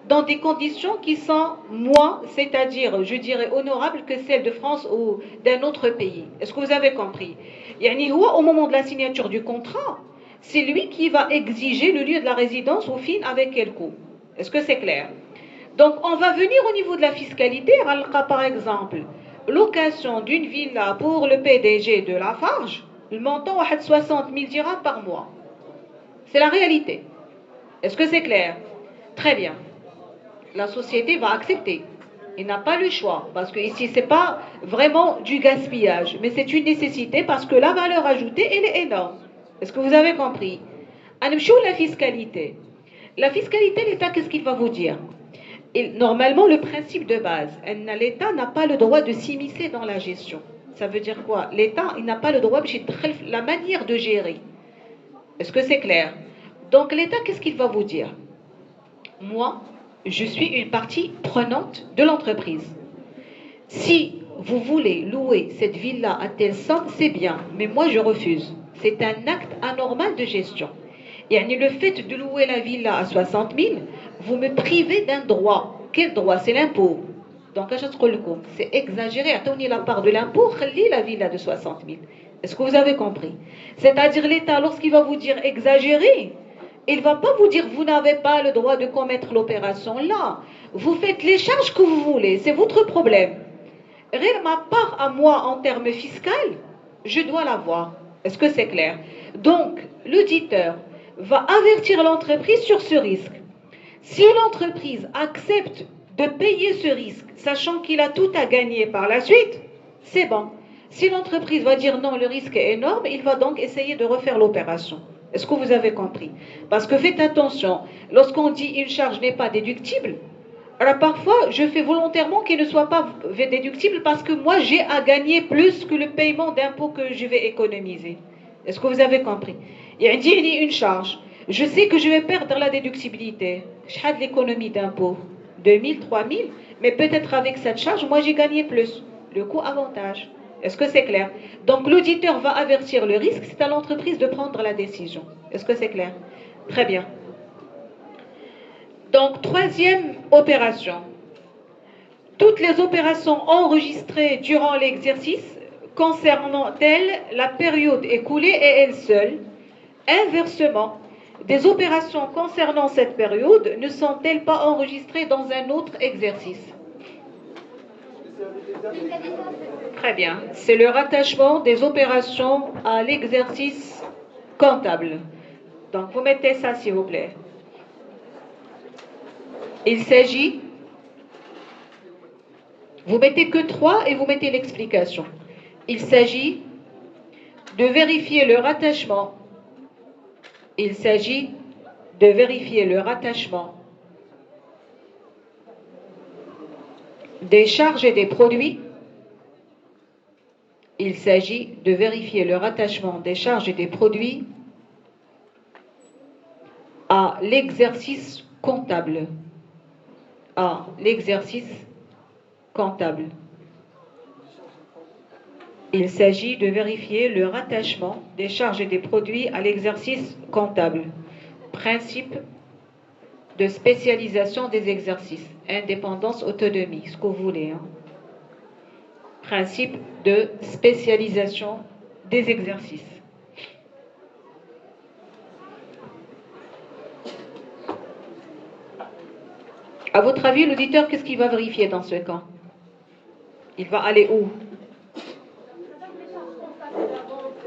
dans des conditions qui sont moins, c'est-à-dire, je dirais, honorables que celles de France ou d'un autre pays? Est-ce que vous avez compris? Au moment de la signature du contrat, c'est lui qui va exiger le lieu de la résidence au fin avec quel coût. Est-ce que c'est clair? Donc, on va venir au niveau de la fiscalité. Par exemple, location d'une villa pour le PDG de la Farge, le montant est de 60 000 dirhams par mois. C'est la réalité. Est-ce que c'est clair? Très bien. La société va accepter. Il n'a pas le choix, parce que ici, ce n'est pas vraiment du gaspillage, mais c'est une nécessité parce que la valeur ajoutée, elle est énorme. Est-ce que vous avez compris? La fiscalité. La fiscalité, l'État, qu'est-ce qu'il va vous dire? Normalement, le principe de base, l'État n'a pas le droit de s'immiscer dans la gestion. Ça veut dire quoi? L'État, il n'a pas le droit de la manière de gérer. Est-ce que c'est clair? Donc l'État, qu'est-ce qu'il va vous dire? Moi, je suis une partie prenante de l'entreprise. Si vous voulez louer cette villa à telle somme, c'est bien, mais moi je refuse. C'est un acte anormal de gestion. Et le fait de louer la villa à 60 000, vous me privez d'un droit. Quel droit? C'est l'impôt. Donc, c'est exagéré. Attendez la part de l'impôt, khali la villa de 60 000. Est-ce que vous avez compris? C'est-à-dire l'État, lorsqu'il va vous dire exagéré, il ne va pas vous dire vous n'avez pas le droit de commettre l'opération là. Vous faites les charges que vous voulez, c'est votre problème. Ma part à moi en termes fiscaux, je dois l'avoir. Est-ce que c'est clair? Donc, l'auditeur va avertir l'entreprise sur ce risque. Si l'entreprise accepte de payer ce risque, sachant qu'il a tout à gagner par la suite, c'est bon. Si l'entreprise va dire non, le risque est énorme, il va donc essayer de refaire l'opération. Est-ce que vous avez compris? Parce que faites attention, lorsqu'on dit une charge n'est pas déductible, alors parfois je fais volontairement qu'il ne soit pas déductible parce que moi j'ai à gagner plus que le paiement d'impôts que je vais économiser. Est-ce que vous avez compris? Il dit une charge. Je sais que je vais perdre la déductibilité. Je de l'économie d'impôts. 2 000, 3 000. Mais peut-être avec cette charge, moi j'ai gagné plus. Le coût-avantage. Est-ce que c'est clair? Donc l'auditeur va avertir le risque, c'est à l'entreprise de prendre la décision. Est-ce que c'est clair? Très bien. Donc troisième opération. Toutes les opérations enregistrées durant l'exercice concernant-elles la période écoulée et elles seules? Inversement, des opérations concernant cette période ne sont-elles pas enregistrées dans un autre exercice? Très bien. C'est le rattachement des opérations à l'exercice comptable. Donc, vous mettez ça, s'il vous plaît. Il s'agit... Vous mettez que 3 et vous mettez l'explication. Il s'agit de vérifier le rattachement. Il s'agit de vérifier le rattachement des charges et des produits. Il s'agit de vérifier le rattachement des charges et des produits à l'exercice comptable. À l'exercice comptable. Il s'agit de vérifier le rattachement des charges et des produits à l'exercice comptable. Principe de spécialisation des exercices. Indépendance, autonomie, ce que vous voulez. Principe de spécialisation des exercices. À votre avis, l'auditeur, qu'est-ce qu'il va vérifier dans ce cas? Il va aller où?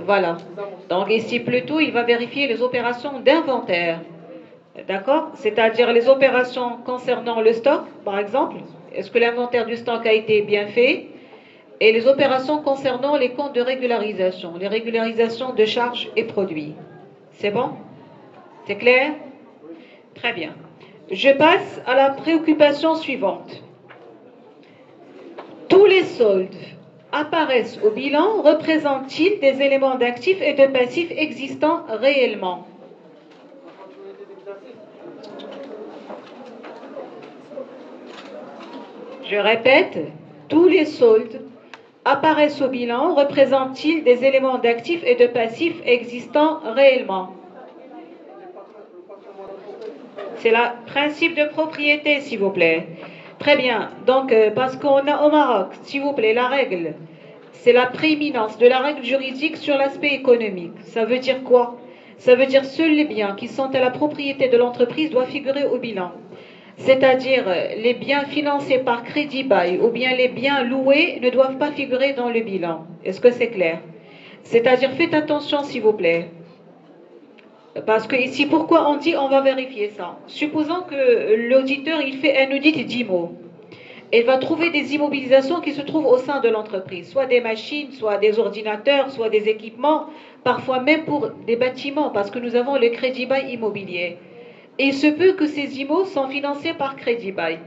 Voilà. Donc ici, plutôt, il va vérifier les opérations d'inventaire. D'accord? C'est-à-dire les opérations concernant le stock, par exemple. Est-ce que l'inventaire du stock a été bien fait? Et les opérations concernant les comptes de régularisation, les régularisations de charges et produits. C'est bon? C'est clair? Très bien. Je passe à la préoccupation suivante. Tous les soldes apparaissent au bilan, représentent-ils des éléments d'actifs et de passifs existants réellement? Je répète, tous les soldes apparaissent au bilan, représentent-ils des éléments d'actifs et de passifs existants réellement? C'est le principe de propriété, s'il vous plaît. Très bien. Donc, parce qu'on a au Maroc, s'il vous plaît, la règle, c'est la prééminence de la règle juridique sur l'aspect économique. Ça veut dire quoi? Ça veut dire seuls les biens qui sont à la propriété de l'entreprise doivent figurer au bilan. C'est-à-dire les biens financés par crédit bail ou bien les biens loués ne doivent pas figurer dans le bilan. Est-ce que c'est clair? C'est-à-dire faites attention, s'il vous plaît. Parce que ici, pourquoi on dit on va vérifier ça? Supposons que l'auditeur il fait un audit d'IMO. Il va trouver des immobilisations qui se trouvent au sein de l'entreprise, soit des machines, soit des ordinateurs, soit des équipements, parfois même pour des bâtiments, parce que nous avons le crédit bail immobilier. Et il se peut que ces IMO sont financés par crédit bail.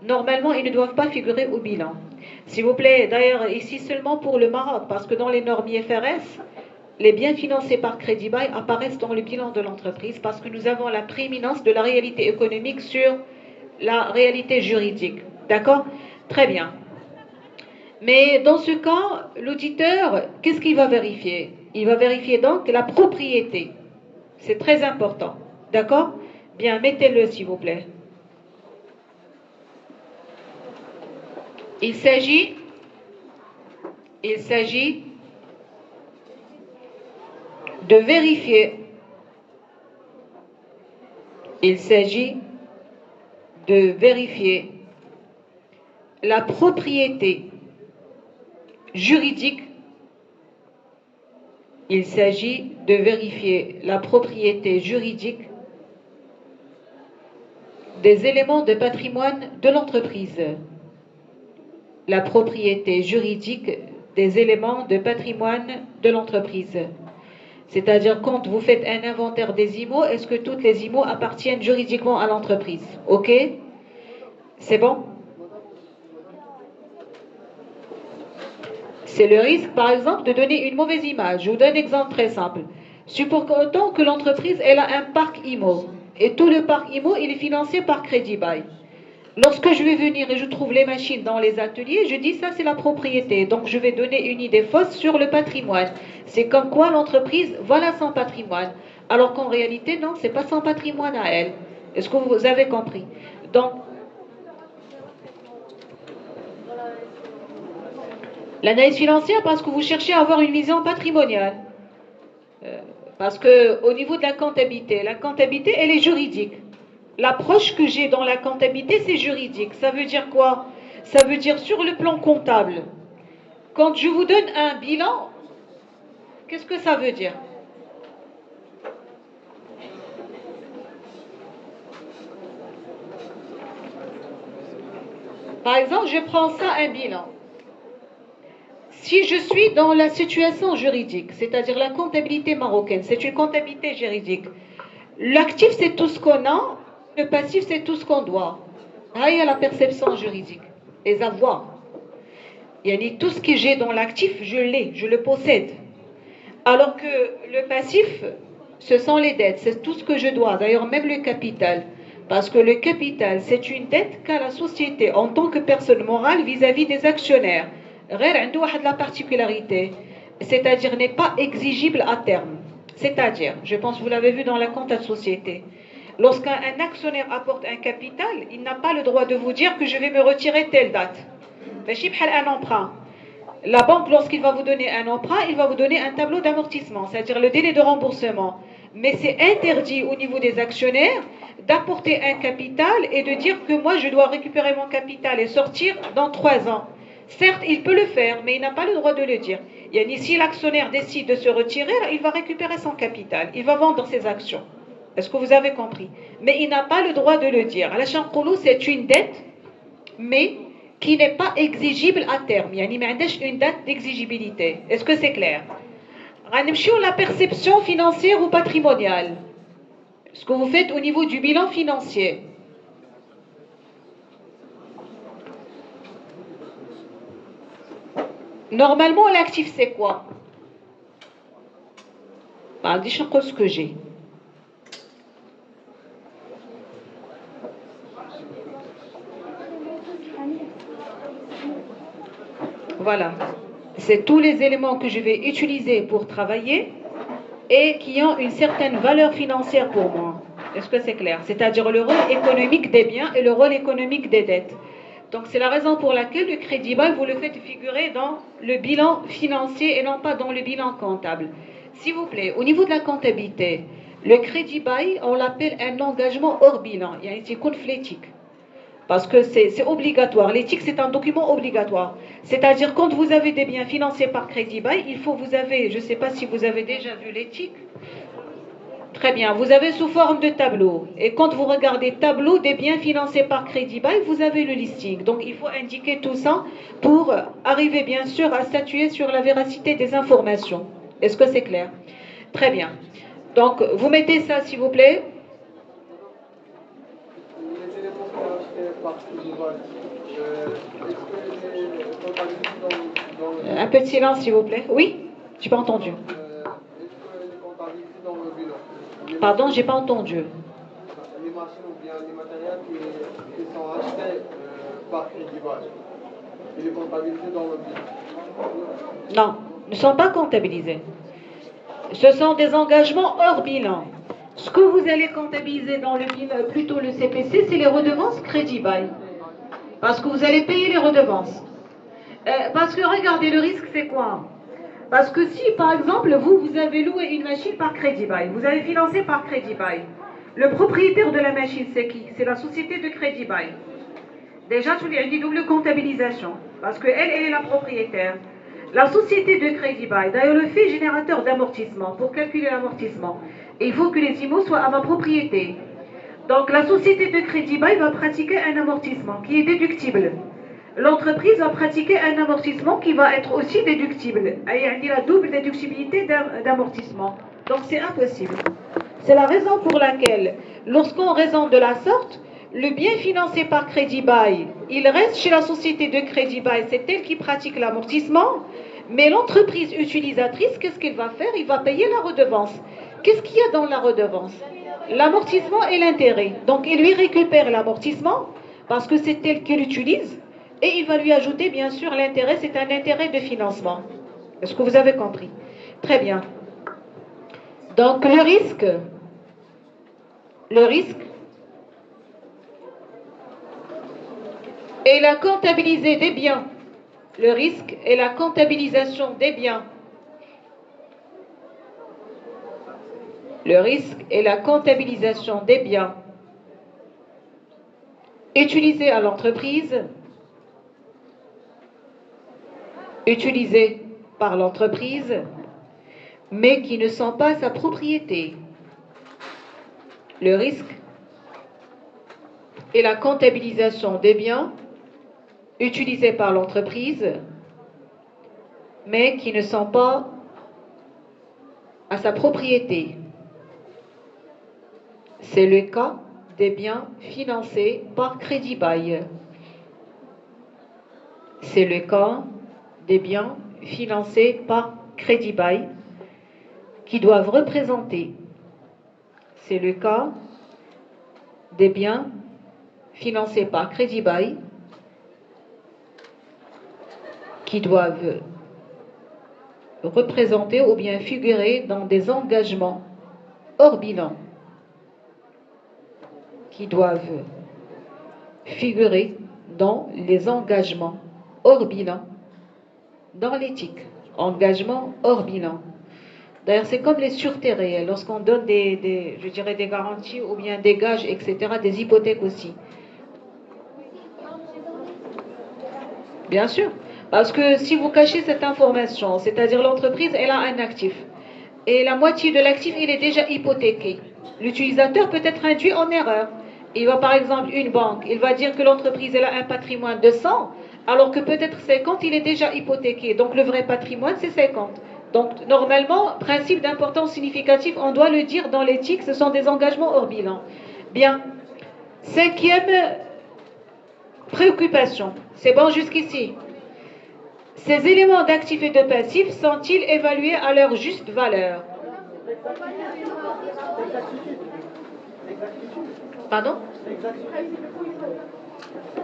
Normalement, ils ne doivent pas figurer au bilan. S'il vous plaît, d'ailleurs, ici seulement pour le Maroc, parce que dans les normes IFRS, les biens financés par crédit bail apparaissent dans le bilan de l'entreprise parce que nous avons la prééminence de la réalité économique sur la réalité juridique. D'accord? Très bien. Mais dans ce cas, l'auditeur, qu'est-ce qu'il va vérifier? Il va vérifier donc la propriété. C'est très important. D'accord? Bien, mettez-le s'il vous plaît. Il s'agit de vérifier. Il s'agit de vérifier la propriété juridique. Il s'agit de vérifier la propriété juridique des éléments de patrimoine de l'entreprise. La propriété juridique des éléments de patrimoine de l'entreprise. C'est-à-dire, quand vous faites un inventaire des IMO, est-ce que toutes les IMO appartiennent juridiquement à l'entreprise? OK? C'est bon? C'est le risque, par exemple, de donner une mauvaise image. Je vous donne un exemple très simple. Supposons que l'entreprise elle a un parc IMO. Et tout le parc IMO, il est financé par crédit bail. Lorsque je vais venir et je trouve les machines dans les ateliers, je dis ça c'est la propriété. Donc je vais donner une idée fausse sur le patrimoine. C'est comme quoi l'entreprise, voilà son patrimoine. Alors qu'en réalité, non, c'est pas son patrimoine à elle. Est-ce que vous avez compris? Donc, l'analyse financière, parce que vous cherchez à avoir une vision patrimoniale. Parce que au niveau de la comptabilité, elle est juridique. L'approche que j'ai dans la comptabilité, c'est juridique. Ça veut dire quoi? Ça veut dire sur le plan comptable. Quand je vous donne un bilan, qu'est-ce que ça veut dire? Par exemple, je prends ça un bilan. Si je suis dans la situation juridique, c'est-à-dire la comptabilité marocaine, c'est une comptabilité juridique. L'actif, c'est tout ce qu'on a, le passif, c'est tout ce qu'on doit. Là, il y a la perception juridique, les avoirs. Il y a tout ce que j'ai dans l'actif, je l'ai, je le possède. Alors que le passif, ce sont les dettes, c'est tout ce que je dois, d'ailleurs même le capital. Parce que le capital, c'est une dette qu'a la société en tant que personne morale vis-à-vis des actionnaires. La particularité, c'est-à-dire n'est pas exigible à terme. C'est-à-dire, je pense que vous l'avez vu dans la compte de société, lorsqu'un actionnaire apporte un capital, il n'a pas le droit de vous dire que je vais me retirer telle date. Un emprunt. La banque, lorsqu'il va vous donner un emprunt, il va vous donner un tableau d'amortissement, c'est-à-dire le délai de remboursement. Mais c'est interdit au niveau des actionnaires d'apporter un capital et de dire que moi je dois récupérer mon capital et sortir dans 3 ans. Certes, il peut le faire, mais il n'a pas le droit de le dire. Si l'actionnaire décide de se retirer, il va récupérer son capital, il va vendre ses actions. Est-ce que vous avez compris? Mais il n'a pas le droit de le dire. C'est une dette, mais qui n'est pas exigible à terme. Il y a une date d'exigibilité. Est-ce que c'est clair? La perception financière ou patrimoniale. Ce que vous faites au niveau du bilan financier. Normalement, l'actif, c'est quoi? Dis ce que j'ai. Voilà. C'est tous les éléments que je vais utiliser pour travailler et qui ont une certaine valeur financière pour moi. Est-ce que c'est clair? C'est-à-dire le rôle économique des biens et le rôle économique des dettes. Donc c'est la raison pour laquelle le crédit bail, vous le faites figurer dans le bilan financier et non pas dans le bilan comptable. S'il vous plaît, au niveau de la comptabilité, le crédit bail, on l'appelle un engagement hors bilan. Il y a ici conflétique. Parce que c'est obligatoire. L'éthique, c'est un document obligatoire. C'est-à-dire, quand vous avez des biens financés par crédit bail, je ne sais pas si vous avez déjà vu l'éthique. Très bien, vous avez sous forme de tableau. Et quand vous regardez tableau des biens financés par crédit bail, vous avez le listing. Donc, il faut indiquer tout ça pour arriver, bien sûr, à statuer sur la véracité des informations. Est-ce que c'est clair? Très bien. Donc, vous mettez ça, s'il vous plaît. Un peu de silence, s'il vous plaît. Oui? Je n'ai pas entendu. Pardon, j'ai pas entendu. Les machines ou bien les matériels qui sont achetés par crédit bail, ils sont comptabilisés dans le bilan? Non, ne sont pas comptabilisés. Ce sont des engagements hors bilan. Ce que vous allez comptabiliser dans le bilan, plutôt le CPC, c'est les redevances crédit bail. Parce que vous allez payer les redevances. Parce que regardez, le risque c'est quoi? Parce que si, par exemple, vous avez loué une machine par crédit bail, vous avez financé par crédit bail, le propriétaire de la machine, c'est qui? C'est la société de crédit bail. Déjà, tu lui as dit double comptabilisation, parce qu'elle est la propriétaire. La société de crédit bail, d'ailleurs, le fait générateur d'amortissement, pour calculer l'amortissement, il faut que les IMO soient à ma propriété. Donc, la société de crédit bail va pratiquer un amortissement qui est déductible. L'entreprise va pratiquer un amortissement qui va être aussi déductible. Il y a la double déductibilité d'amortissement. Donc c'est impossible. C'est la raison pour laquelle, lorsqu'on raisonne de la sorte, le bien financé par crédit bail, il reste chez la société de crédit bail, c'est elle qui pratique l'amortissement, mais l'entreprise utilisatrice, qu'est-ce qu'elle va faire? Il va payer la redevance. Qu'est-ce qu'il y a dans la redevance? L'amortissement et l'intérêt. Donc il lui récupère l'amortissement parce que c'est elle qui l'utilise, et il va lui ajouter, bien sûr, l'intérêt, c'est un intérêt de financement. Est-ce que vous avez compris? Très bien. Donc le risque est la comptabilisation des biens. Le risque est la comptabilisation des biens. Le risque est la comptabilisation des biens utilisés à l'entreprise, utilisés par l'entreprise, mais qui ne sont pas sa propriété. Le risque est la comptabilisation des biens utilisés par l'entreprise, mais qui ne sont pas à sa propriété. C'est le cas des biens financés par crédit bail. C'est le cas des biens financés par crédit bail qui doivent représenter. C'est le cas des biens financés par crédit bail qui doivent représenter ou bien figurer dans des engagements hors bilan, qui doivent figurer dans les engagements hors bilan, dans l'éthique, engagement hors bilan. D'ailleurs, c'est comme les sûretés réelles, lorsqu'on donne je dirais des garanties ou bien des gages, etc., des hypothèques aussi. Bien sûr, parce que si vous cachez cette information, c'est-à-dire l'entreprise, elle a un actif, et la moitié de l'actif, il est déjà hypothéqué. L'utilisateur peut être induit en erreur. Il va par exemple, une banque, il va dire que l'entreprise, elle a un patrimoine de 100, alors que peut-être 50, il est déjà hypothéqué. Donc le vrai patrimoine, c'est 50. Donc normalement, principe d'importance significative, on doit le dire dans l'éthique, ce sont des engagements hors bilan. Bien. Cinquième préoccupation. C'est bon jusqu'ici? Ces éléments d'actifs et de passifs sont-ils évalués à leur juste valeur? Pardon?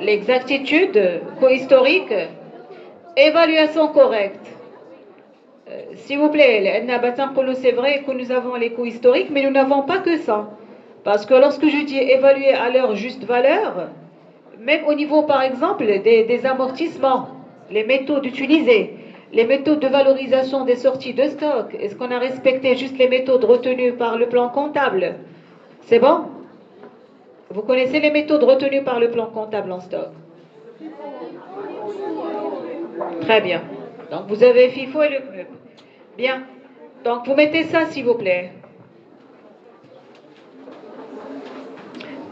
L'exactitude cohistorique, évaluation correcte. S'il vous plaît, c'est vrai que nous avons les coûts historiques, mais nous n'avons pas que ça. Parce que lorsque je dis évaluer à leur juste valeur, même au niveau, par exemple, des amortissements, les méthodes utilisées, les méthodes de valorisation des sorties de stock, est-ce qu'on a respecté juste les méthodes retenues par le plan comptable? C'est bon? Vous connaissez les méthodes retenues par le plan comptable en stock? Très bien. Donc vous avez FIFO et le CNUP. Bien. Donc vous mettez ça s'il vous plaît.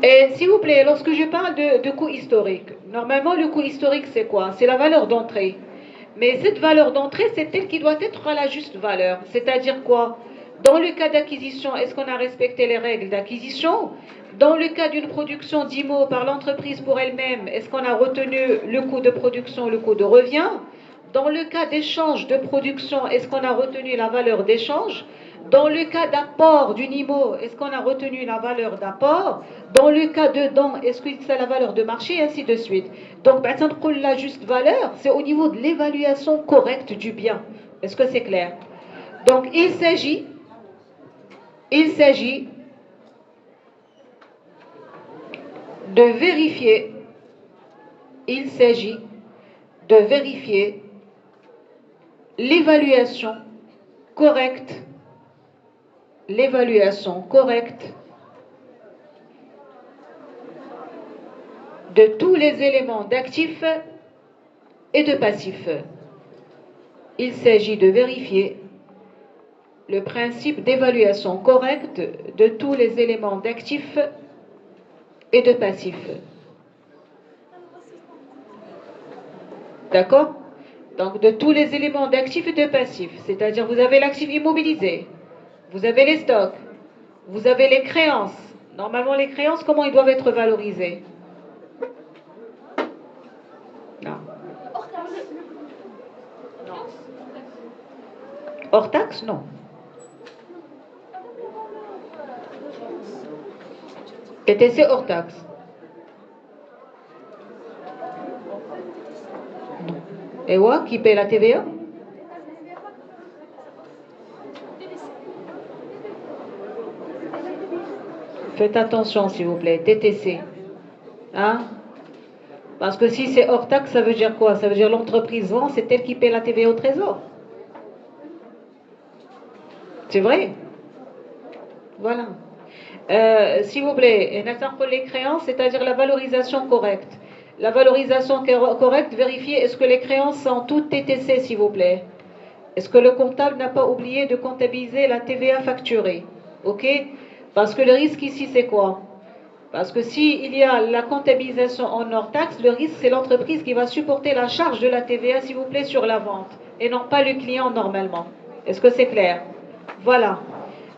Et s'il vous plaît, lorsque je parle de coût historique, normalement le coût historique c'est quoi? C'est la valeur d'entrée. Mais cette valeur d'entrée, c'est elle qui doit être à la juste valeur. C'est-à-dire quoi? Dans le cas d'acquisition, est-ce qu'on a respecté les règles d'acquisition? Dans le cas d'une production d'IMO par l'entreprise pour elle-même, est-ce qu'on a retenu le coût de production, le coût de revient? Dans le cas d'échange de production, est-ce qu'on a retenu la valeur d'échange? Dans le cas d'apport d'une IMO, est-ce qu'on a retenu la valeur d'apport? Dans le cas de don, est-ce que c'est la valeur de marché, et ainsi de suite. Donc, la juste valeur, c'est au niveau de l'évaluation correcte du bien. Est-ce que c'est clair? Donc, il s'agit de vérifier, l'évaluation correcte de tous les éléments d'actifs et de passifs. Il s'agit de vérifier le principe d'évaluation correcte de tous les éléments d'actifs et de passifs. D'accord? Donc de tous les éléments d'actifs et de passifs, c'est-à-dire vous avez l'actif immobilisé, vous avez les stocks, vous avez les créances. Normalement les créances, comment ils doivent être valorisées? Non. Hors taxe, non. TTC hors taxe. Et ouais, qui paie la TVA? Faites attention, s'il vous plaît. TTC. Hein? Parce que si c'est hors taxe, ça veut dire quoi? Ça veut dire l'entreprise vend, c'est elle qui paie la TVA au trésor. C'est vrai? Voilà. S'il vous plaît, les créances, c'est-à-dire la valorisation correcte. La valorisation correcte, vérifiez est-ce que les créances sont toutes TTC, s'il vous plaît. Est-ce que le comptable n'a pas oublié de comptabiliser la TVA facturée? Ok? Parce que le risque ici, c'est quoi? Parce que s'il y a la comptabilisation en hors taxe, le risque, c'est l'entreprise qui va supporter la charge de la TVA, s'il vous plaît, sur la vente, et non pas le client normalement. Est-ce que c'est clair? Voilà.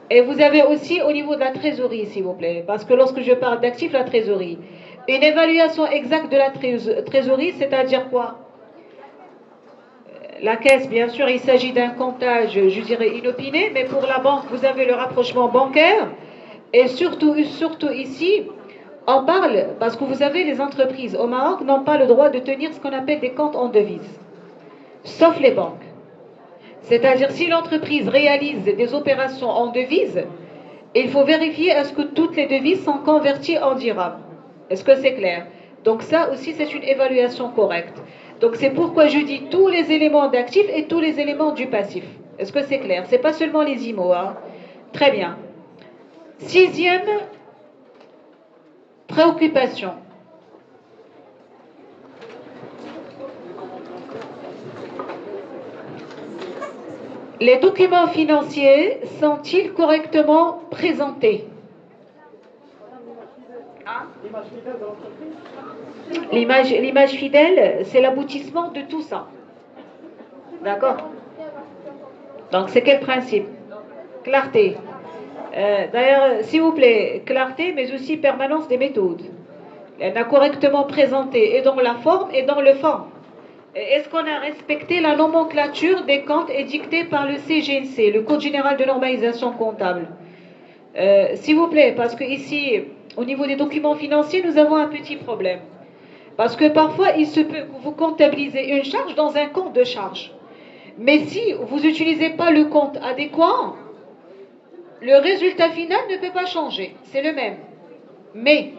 Et vous avez aussi au niveau de la trésorerie, s'il vous plaît, parce que lorsque je parle d'actifs, la trésorerie, une évaluation exacte de la trésorerie, c'est-à-dire quoi? La caisse, bien sûr, il s'agit d'un comptage, je dirais, inopiné, mais pour la banque, vous avez le rapprochement bancaire, et surtout ici, on parle, parce que vous avez les entreprises au Maroc n'ont pas le droit de tenir ce qu'on appelle des comptes en devises, sauf les banques. C'est-à-dire, si l'entreprise réalise des opérations en devises, il faut vérifier est-ce que toutes les devises sont converties en dirhams. Est-ce que c'est clair? Donc ça aussi, c'est une évaluation correcte. Donc c'est pourquoi je dis tous les éléments d'actifs et tous les éléments du passif. Est-ce que c'est clair? C'est pas seulement les IMO. Hein? Très bien. Sixième préoccupation. Les documents financiers sont-ils correctement présentés? L'image fidèle, c'est l'aboutissement de tout ça. D'accord? Donc c'est quel principe? Clarté. D'ailleurs, s'il vous plaît, clarté, mais aussi permanence des méthodes. Elle a correctement présenté et dans la forme et dans le fond. Est-ce qu'on a respecté la nomenclature des comptes édictée par le CGNC, le Code général de normalisation comptable? S'il vous plaît, parce que ici, au niveau des documents financiers, nous avons un petit problème. Parce que parfois, il se peut que vous comptabilisez une charge dans un compte de charge. Mais si vous n'utilisez pas le compte adéquat, le résultat final ne peut pas changer. C'est le même. Mais,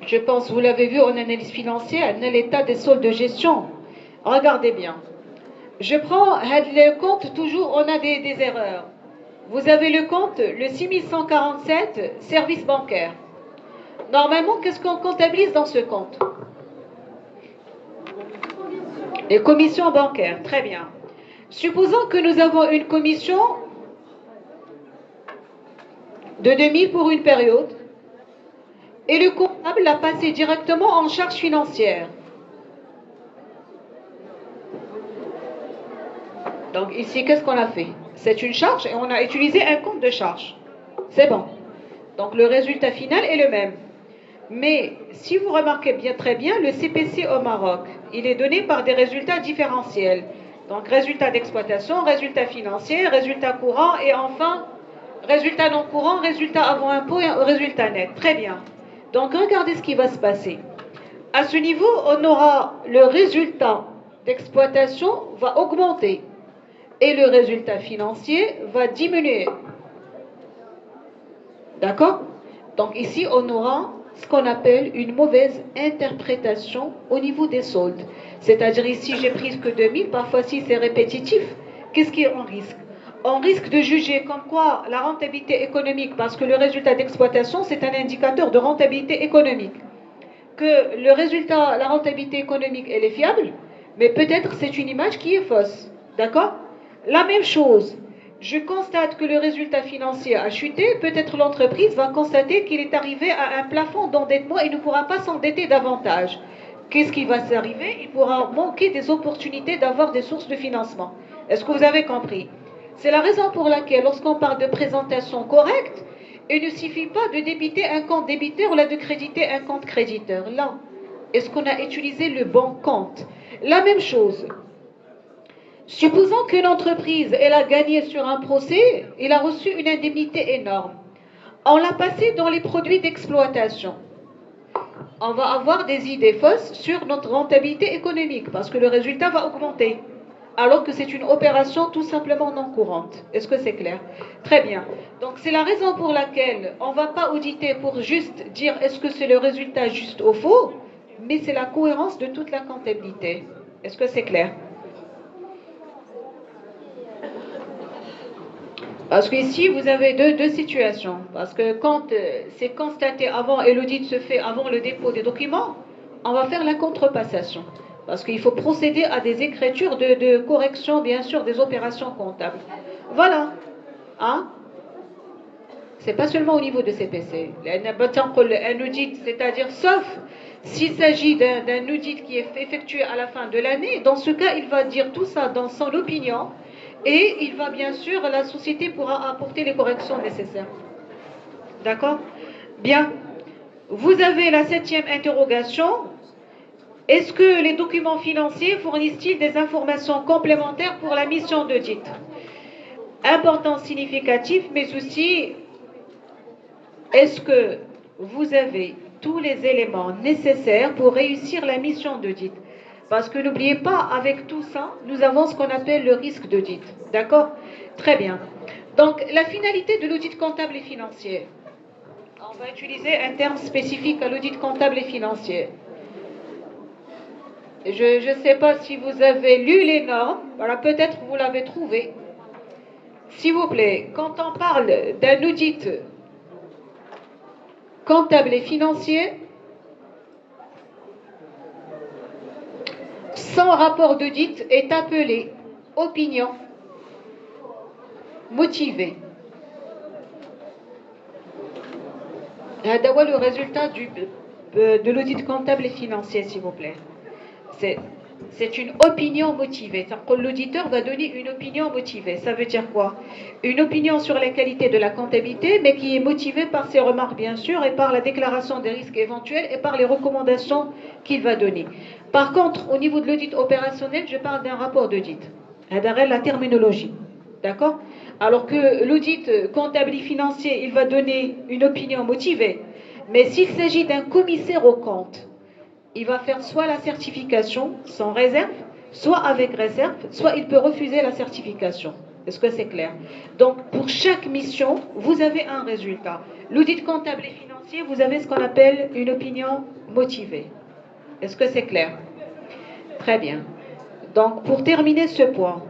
je pense, vous l'avez vu en analyse financière, l'état des soldes de gestion. Regardez bien. Je prends le compte, toujours, on a des erreurs. Vous avez le compte, le 6147, service bancaire. Normalement, qu'est-ce qu'on comptabilise dans ce compte? Les commissions bancaires, très bien. Supposons que nous avons une commission de 2000 pour une période et le comptable l'a passé directement en charge financière. Donc ici, qu'est-ce qu'on a fait? C'est une charge et on a utilisé un compte de charge. C'est bon. Donc le résultat final est le même. Mais si vous remarquez bien, très bien, le CPC au Maroc, il est donné par des résultats différentiels. Donc résultat d'exploitation, résultat financier, résultat courant et enfin résultat non courant, résultat avant impôt et résultat net. Très bien. Donc regardez ce qui va se passer. À ce niveau, on aura le résultat d'exploitation va augmenter et le résultat financier va diminuer. D'accord? Donc ici, on aura ce qu'on appelle une mauvaise interprétation au niveau des soldes. C'est-à-dire ici, j'ai pris que 2000, parfois si c'est répétitif, qu'est-ce qui est en risque? On risque de juger comme quoi la rentabilité économique, parce que le résultat d'exploitation, c'est un indicateur de rentabilité économique. Que le résultat, la rentabilité économique, elle est fiable, mais peut-être c'est une image qui est fausse. D'accord? La même chose. Je constate que le résultat financier a chuté, peut-être l'entreprise va constater qu'il est arrivé à un plafond d'endettement et ne pourra pas s'endetter davantage. Qu'est-ce qui va s'arriver? Il pourra manquer des opportunités d'avoir des sources de financement. Est-ce que vous avez compris? C'est la raison pour laquelle, lorsqu'on parle de présentation correcte, il ne suffit pas de débiter un compte débiteur ou de créditer un compte créditeur. Là, est-ce qu'on a utilisé le bon compte? La même chose. Supposons qu'une entreprise, elle a gagné sur un procès, elle a reçu une indemnité énorme. On l'a passé dans les produits d'exploitation. on va avoir des idées fausses sur notre rentabilité économique parce que le résultat va augmenter. Alors que c'est une opération tout simplement non courante. Est-ce que c'est clair? Très bien. Donc c'est la raison pour laquelle on ne va pas auditer pour juste dire est-ce que c'est le résultat juste ou faux, mais c'est la cohérence de toute la comptabilité. Est-ce que c'est clair? Parce qu'ici, vous avez deux situations. Parce que quand c'est constaté avant et l'audit se fait avant le dépôt des documents, on va faire la contrepassation. Parce qu'il faut procéder à des écritures de correction, bien sûr, des opérations comptables. Voilà. Hein? C'est pas seulement au niveau de CPC. Un audit, c'est-à-dire sauf s'il s'agit d'un audit qui est effectué à la fin de l'année, dans ce cas, il va dire tout ça dans son opinion et il va bien sûr, la société pourra apporter les corrections nécessaires. D'accord? Bien. Vous avez la 7e interrogation. Est-ce que les documents financiers fournissent-ils des informations complémentaires pour la mission d'audit? Importance significative, mais aussi, est-ce que vous avez tous les éléments nécessaires pour réussir la mission d'audit? Parce que n'oubliez pas, avec tout ça, nous avons ce qu'on appelle le risque d'audit. D'accord? Très bien. Donc, la finalité de l'audit comptable et financier. On va utiliser un terme spécifique à l'audit comptable et financier. Je ne sais pas si vous avez lu les normes. Voilà, peut-être vous l'avez trouvé. S'il vous plaît, quand on parle d'un audit comptable et financier, son rapport d'audit est appelé opinion motivée. D'abord le résultat de l'audit comptable et financier, s'il vous plaît. C'est une opinion motivée. L'auditeur va donner une opinion motivée. Ça veut dire quoi? Une opinion sur la qualité de la comptabilité, mais qui est motivée par ses remarques, bien sûr, et par la déclaration des risques éventuels et par les recommandations qu'il va donner. Par contre, au niveau de l'audit opérationnel, je parle d'un rapport d'audit. D'arrêt la terminologie. D'accord? Alors que l'audit comptable et financier, il va donner une opinion motivée. Mais s'il s'agit d'un commissaire aux comptes, il va faire soit la certification sans réserve, soit avec réserve, soit il peut refuser la certification. Est-ce que c'est clair? Donc, pour chaque mission, vous avez un résultat. L'audit comptable et financier, vous avez ce qu'on appelle une opinion motivée. Est-ce que c'est clair? Très bien. Donc, pour terminer ce point,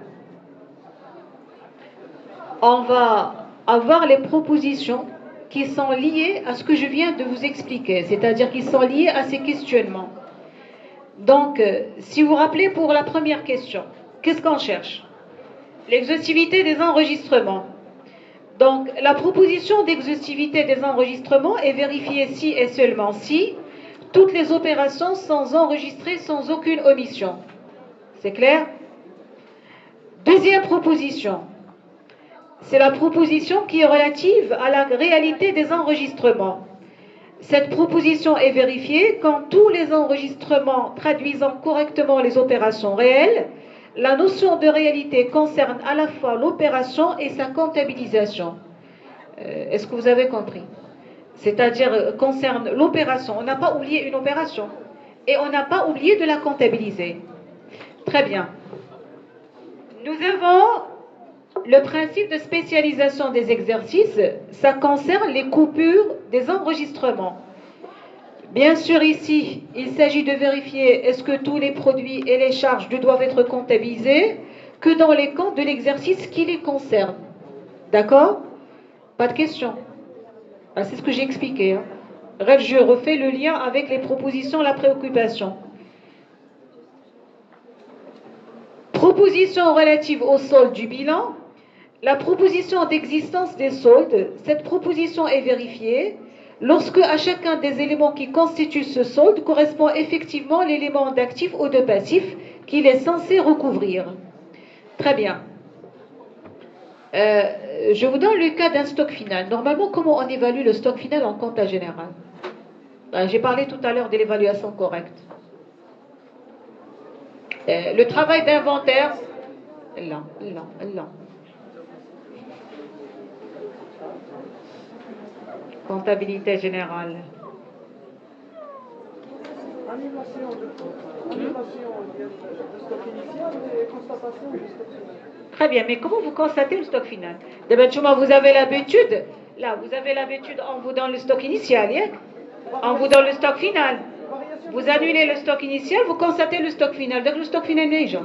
on va avoir les propositions qui sont liées à ce que je viens de vous expliquer, c'est-à-dire qui sont liées à ces questionnements. Donc, si vous vous rappelez pour la première question, qu'est-ce qu'on cherche? L'exhaustivité des enregistrements. Donc, la proposition d'exhaustivité des enregistrements est vérifiée si et seulement si toutes les opérations sont enregistrées sans aucune omission. C'est clair? Deuxième proposition. C'est la proposition qui est relative à la réalité des enregistrements. Cette proposition est vérifiée quand tous les enregistrements traduisant correctement les opérations réelles, la notion de réalité concerne à la fois l'opération et sa comptabilisation. Est-ce que vous avez compris? C'est-à-dire concerne l'opération. On n'a pas oublié une opération et on n'a pas oublié de la comptabiliser. Très bien. Nous avons le principe de spécialisation des exercices, ça concerne les coupures des enregistrements. Bien sûr, ici, il s'agit de vérifier est-ce que tous les produits et les charges doivent être comptabilisés que dans les comptes de l'exercice qui les concerne. D'accord? Pas de question. Ah, c'est ce que j'ai expliqué. Hein. Je refais le lien avec les propositions, la préoccupation. Proposition relative au solde du bilan. La proposition d'existence des soldes, cette proposition est vérifiée lorsque à chacun des éléments qui constituent ce solde correspond effectivement l'élément d'actif ou de passif qu'il est censé recouvrir. Très bien. Je vous donne le cas d'un stock final. Normalement, comment on évalue le stock final en compta général? J'ai parlé tout à l'heure de l'évaluation correcte. Le travail d'inventaire, là. Comptabilité générale. Annulation du stock initial et constatation du stock final. Très bien, mais comment vous constatez le stock final? D'abord, vous avez l'habitude, là, vous avez l'habitude, on vous donne le stock initial, yeah? On vous donne le stock final. Vous annulez le stock initial, vous constatez le stock final. Donc le stock final, n'est pas.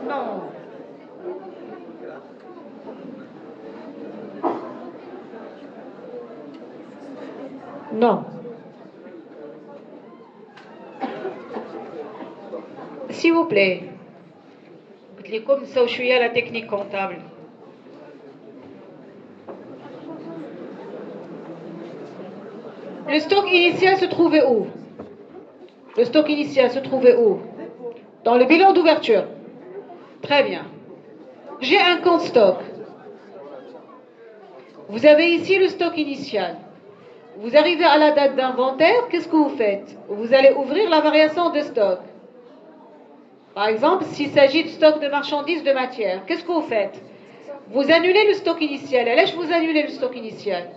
Non. Non. S'il vous plaît. Comme ça, je suis à la technique comptable. Le stock initial se trouvait où? Le stock initial se trouvait où? Dans le bilan d'ouverture. Très bien. J'ai un compte stock. Vous avez ici le stock initial. Vous arrivez à la date d'inventaire, qu'est-ce que vous faites? Vous allez ouvrir la variation de stock. Par exemple, s'il s'agit de stock de marchandises de matière, qu'est-ce que vous faites? Vous annulez le stock initial. Allez, vous annulez le stock initial.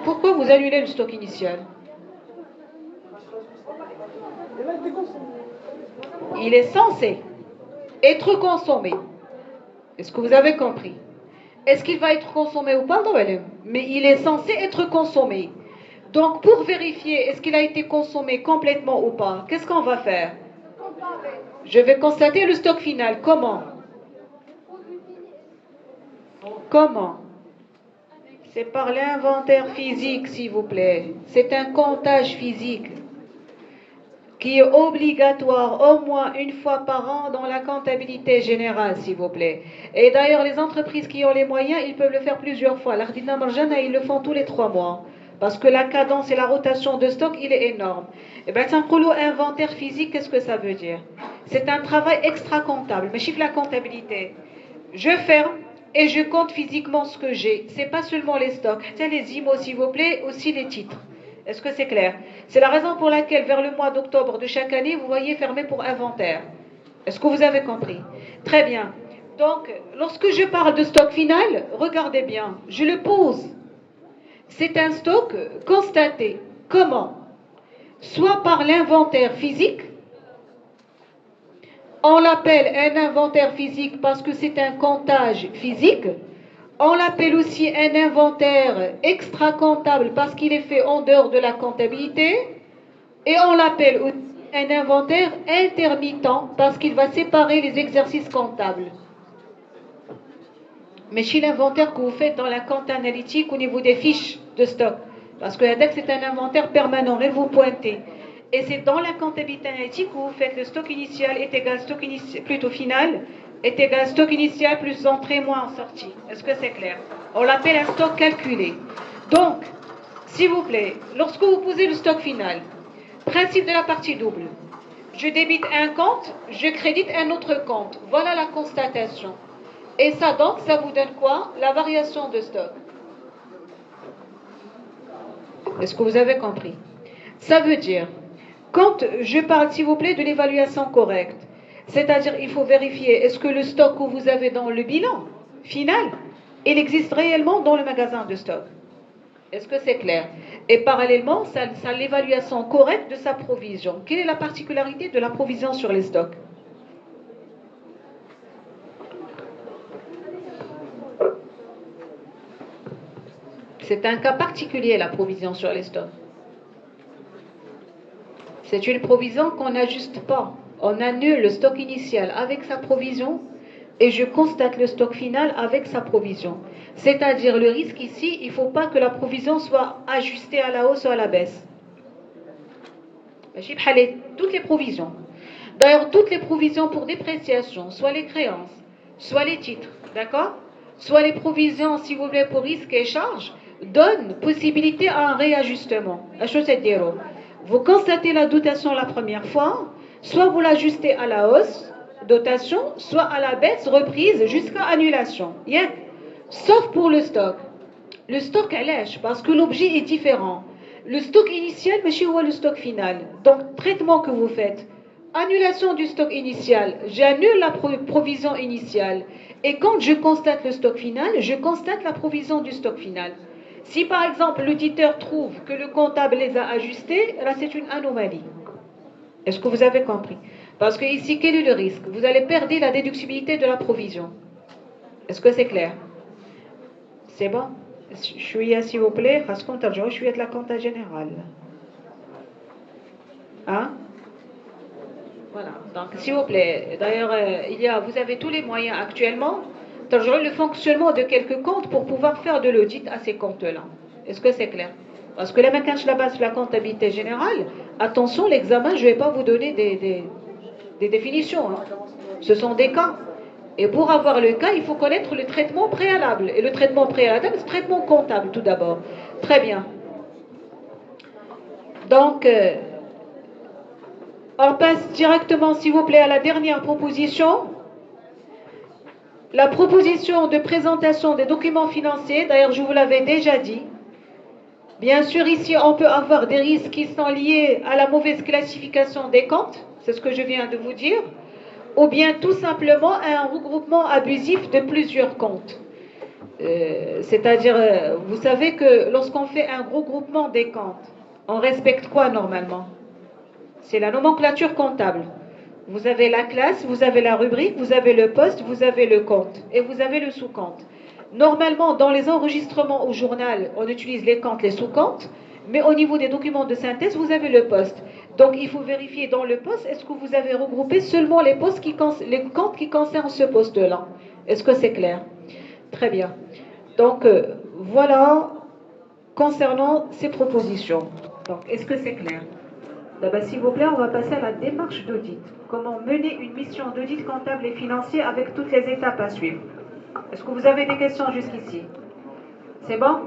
Pourquoi vous annulez le stock initial? Il est censé être consommé. Est-ce que vous avez compris? Est-ce qu'il va être consommé ou pas? Non, mais il est censé être consommé. Donc, pour vérifier est-ce qu'il a été consommé complètement ou pas, qu'est-ce qu'on va faire? Je vais constater le stock final. Comment? Comment? C'est par l'inventaire physique, s'il vous plaît. C'est un comptage physique qui est obligatoire au moins une fois par an dans la comptabilité générale, s'il vous plaît. Et d'ailleurs, les entreprises qui ont les moyens, ils peuvent le faire plusieurs fois. L'Ardina Marjana, ils le font tous les 3 mois. Parce que la cadence et la rotation de stock, il est énorme. Et bien, inventaire physique, qu'est-ce que ça veut dire? C'est un travail extra-comptable. Mais chiffre la comptabilité. Je ferme et je compte physiquement ce que j'ai. C'est pas seulement les stocks. C'est les IMO, s'il vous plaît, aussi les titres. Est-ce que c'est clair? C'est la raison pour laquelle, vers le mois d'octobre de chaque année, vous voyez fermé pour inventaire. Est-ce que vous avez compris? Très bien. Donc, lorsque je parle de stock final, regardez bien, je le pose. C'est un stock constaté. Comment? Soit par l'inventaire physique. On l'appelle un inventaire physique parce que c'est un comptage physique. On l'appelle aussi un inventaire extra-comptable parce qu'il est fait en dehors de la comptabilité. Et on l'appelle aussi un inventaire intermittent parce qu'il va séparer les exercices comptables. Mais chez l'inventaire que vous faites dans la compte analytique au niveau des fiches de stock, parce que c'est un inventaire permanent, et vous pointez. Et c'est dans la comptabilité analytique que vous faites le stock initial est égal stock initial, plutôt final, est égal stock initial plus entrée moins sortie. Est-ce que c'est clair? On l'appelle un stock calculé. Donc, s'il vous plaît, lorsque vous posez le stock final, principe de la partie double, je débite un compte, je crédite un autre compte. Voilà la constatation. Et ça, donc, ça vous donne quoi? La variation de stock. Est-ce que vous avez compris? Ça veut dire, quand je parle, s'il vous plaît, de l'évaluation correcte, c'est-à-dire il faut vérifier est-ce que le stock que vous avez dans le bilan final, il existe réellement dans le magasin de stock. Est-ce que c'est clair? Et parallèlement, ça l'évaluation correcte de sa provision. Quelle est la particularité de la provision sur les stocks? C'est un cas particulier, la provision sur les stocks. C'est une provision qu'on n'ajuste pas. On annule le stock initial avec sa provision et je constate le stock final avec sa provision. C'est-à-dire le risque ici, il ne faut pas que la provision soit ajustée à la hausse ou à la baisse. Toutes les provisions. D'ailleurs, toutes les provisions pour dépréciation, soit les créances, soit les titres, d'accord? Soit les provisions, si vous voulez, pour risque et charges, donnent possibilité à un réajustement. Vous constatez la dotation la première fois, soit vous l'ajustez à la hausse, dotation, soit à la baisse, reprise, jusqu'à annulation. Yeah. Sauf pour le stock. Le stock allège, parce que l'objet est différent. Le stock initial, mais chez vous, le stock final. Donc, traitement que vous faites. Annulation du stock initial. J'annule la provision initiale. Et quand je constate le stock final, je constate la provision du stock final. Si par exemple l'auditeur trouve que le comptable les a ajustés, là c'est une anomalie. Est-ce que vous avez compris? Parce que ici, quel est le risque? Vous allez perdre la déductibilité de la provision. Est-ce que c'est clair? C'est bon? Chouïa, s'il vous plaît, parce qu'on je suis de la compta générale. Hein? Voilà. Donc, s'il vous plaît, d'ailleurs, vous avez tous les moyens actuellement, le fonctionnement de quelques comptes pour pouvoir faire de l'audit à ces comptes-là. Est-ce que c'est clair? Parce que là, quand je la base sur la comptabilité générale, attention, l'examen, je ne vais pas vous donner des définitions. Hein. Ce sont des cas. Et pour avoir le cas, il faut connaître le traitement préalable. Et le traitement préalable, c'est le traitement comptable tout d'abord. Très bien. Donc, on passe directement, s'il vous plaît, à la dernière proposition. La proposition de présentation des documents financiers, d'ailleurs, je vous l'avais déjà dit. Bien sûr, ici, on peut avoir des risques qui sont liés à la mauvaise classification des comptes. C'est ce que je viens de vous dire. Ou bien tout simplement à un regroupement abusif de plusieurs comptes. C'est-à-dire, vous savez que lorsqu'on fait un regroupement des comptes, on respecte quoi normalement? C'est la nomenclature comptable. Vous avez la classe, vous avez la rubrique, vous avez le poste, vous avez le compte et vous avez le sous-compte. Normalement, dans les enregistrements au journal, on utilise les comptes, les sous-comptes, mais au niveau des documents de synthèse, vous avez le poste. Donc, il faut vérifier dans le poste, est-ce que vous avez regroupé seulement les comptes qui concernent ce poste-là? Est-ce que c'est clair? Très bien. Donc, voilà concernant ces propositions. Donc, est-ce que c'est clair? D'abord, s'il vous plaît, on va passer à la démarche d'audit. Comment mener une mission d'audit comptable et financier avec toutes les étapes à suivre. Est-ce que vous avez des questions jusqu'ici? C'est bon?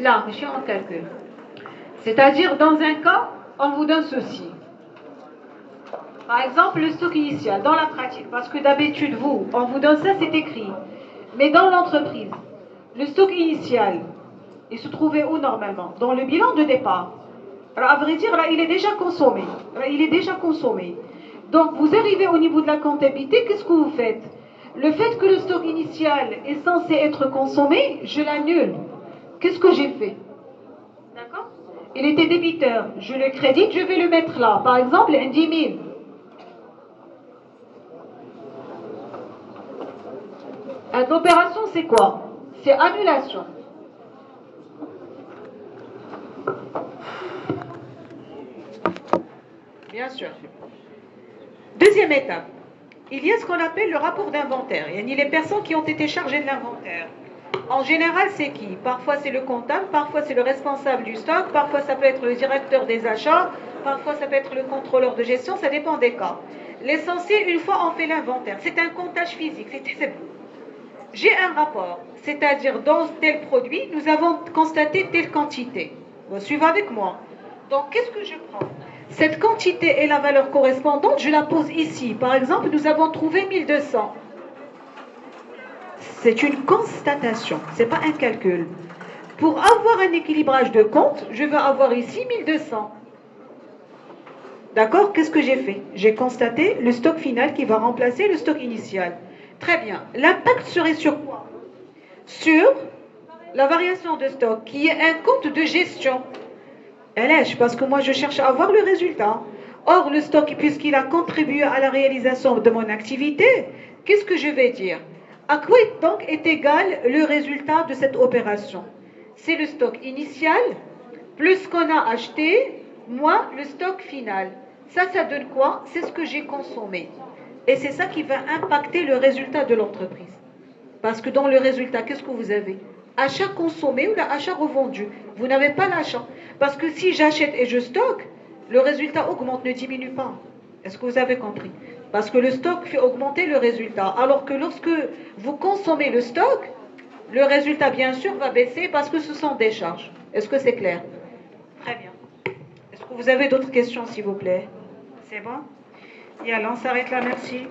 Là, je suis en calcul. C'est-à-dire, dans un cas, on vous donne ceci. Par exemple, le stock initial, dans la pratique, parce que d'habitude, on vous donne ça, c'est écrit. Mais dans l'entreprise, le stock initial, il se trouvait où normalement? Dans le bilan de départ. Alors, à vrai dire, là, il est déjà consommé. Là, il est déjà consommé. Donc, vous arrivez au niveau de la comptabilité, qu'est-ce que vous faites? Le fait que le stock initial est censé être consommé, je l'annule. Qu'est-ce que j'ai fait? D'accord? Il était débiteur. Je le crédite, je vais le mettre là. Par exemple, un 10 000. Une opération, c'est quoi? C'est annulation. Bien sûr. Deuxième étape. Il y a ce qu'on appelle le rapport d'inventaire. Il y a les personnes qui ont été chargées de l'inventaire. En général, c'est qui? Parfois, c'est le comptable, parfois, c'est le responsable du stock, parfois, ça peut être le directeur des achats, parfois, ça peut être le contrôleur de gestion, ça dépend des cas. L'essentiel, une fois on fait l'inventaire, c'est un comptage physique. J'ai un rapport, c'est-à-dire dans tel produit, nous avons constaté telle quantité. Vous suivez avec moi. Donc, qu'est-ce que je prends? Cette quantité et la valeur correspondante, je la pose ici. Par exemple, nous avons trouvé 1200. C'est une constatation, ce n'est pas un calcul. Pour avoir un équilibrage de compte, je veux avoir ici 1200. D'accord? Qu'est-ce que j'ai fait? J'ai constaté le stock final qui va remplacer le stock initial. Très bien. L'impact serait sur quoi? Sur la variation de stock, qui est un compte de gestion. Parce que moi, je cherche à avoir le résultat. Or, le stock, puisqu'il a contribué à la réalisation de mon activité, qu'est-ce que je vais dire? À quoi donc est égal le résultat de cette opération? C'est le stock initial, plus ce qu'on a acheté, moins le stock final. Ça donne quoi? C'est ce que j'ai consommé. Et c'est ça qui va impacter le résultat de l'entreprise. Parce que dans le résultat, qu'est-ce que vous avez? Achat consommé ou achat revendu? Vous n'avez pas l'achat. Parce que si j'achète et je stocke, le résultat augmente, ne diminue pas. Est-ce que vous avez compris? Parce que le stock fait augmenter le résultat. Alors que lorsque vous consommez le stock, le résultat, bien sûr, va baisser parce que ce sont des charges. Est-ce que c'est clair? Très bien. Est-ce que vous avez d'autres questions, s'il vous plaît? C'est bon? Et alors, on s'arrête là, merci.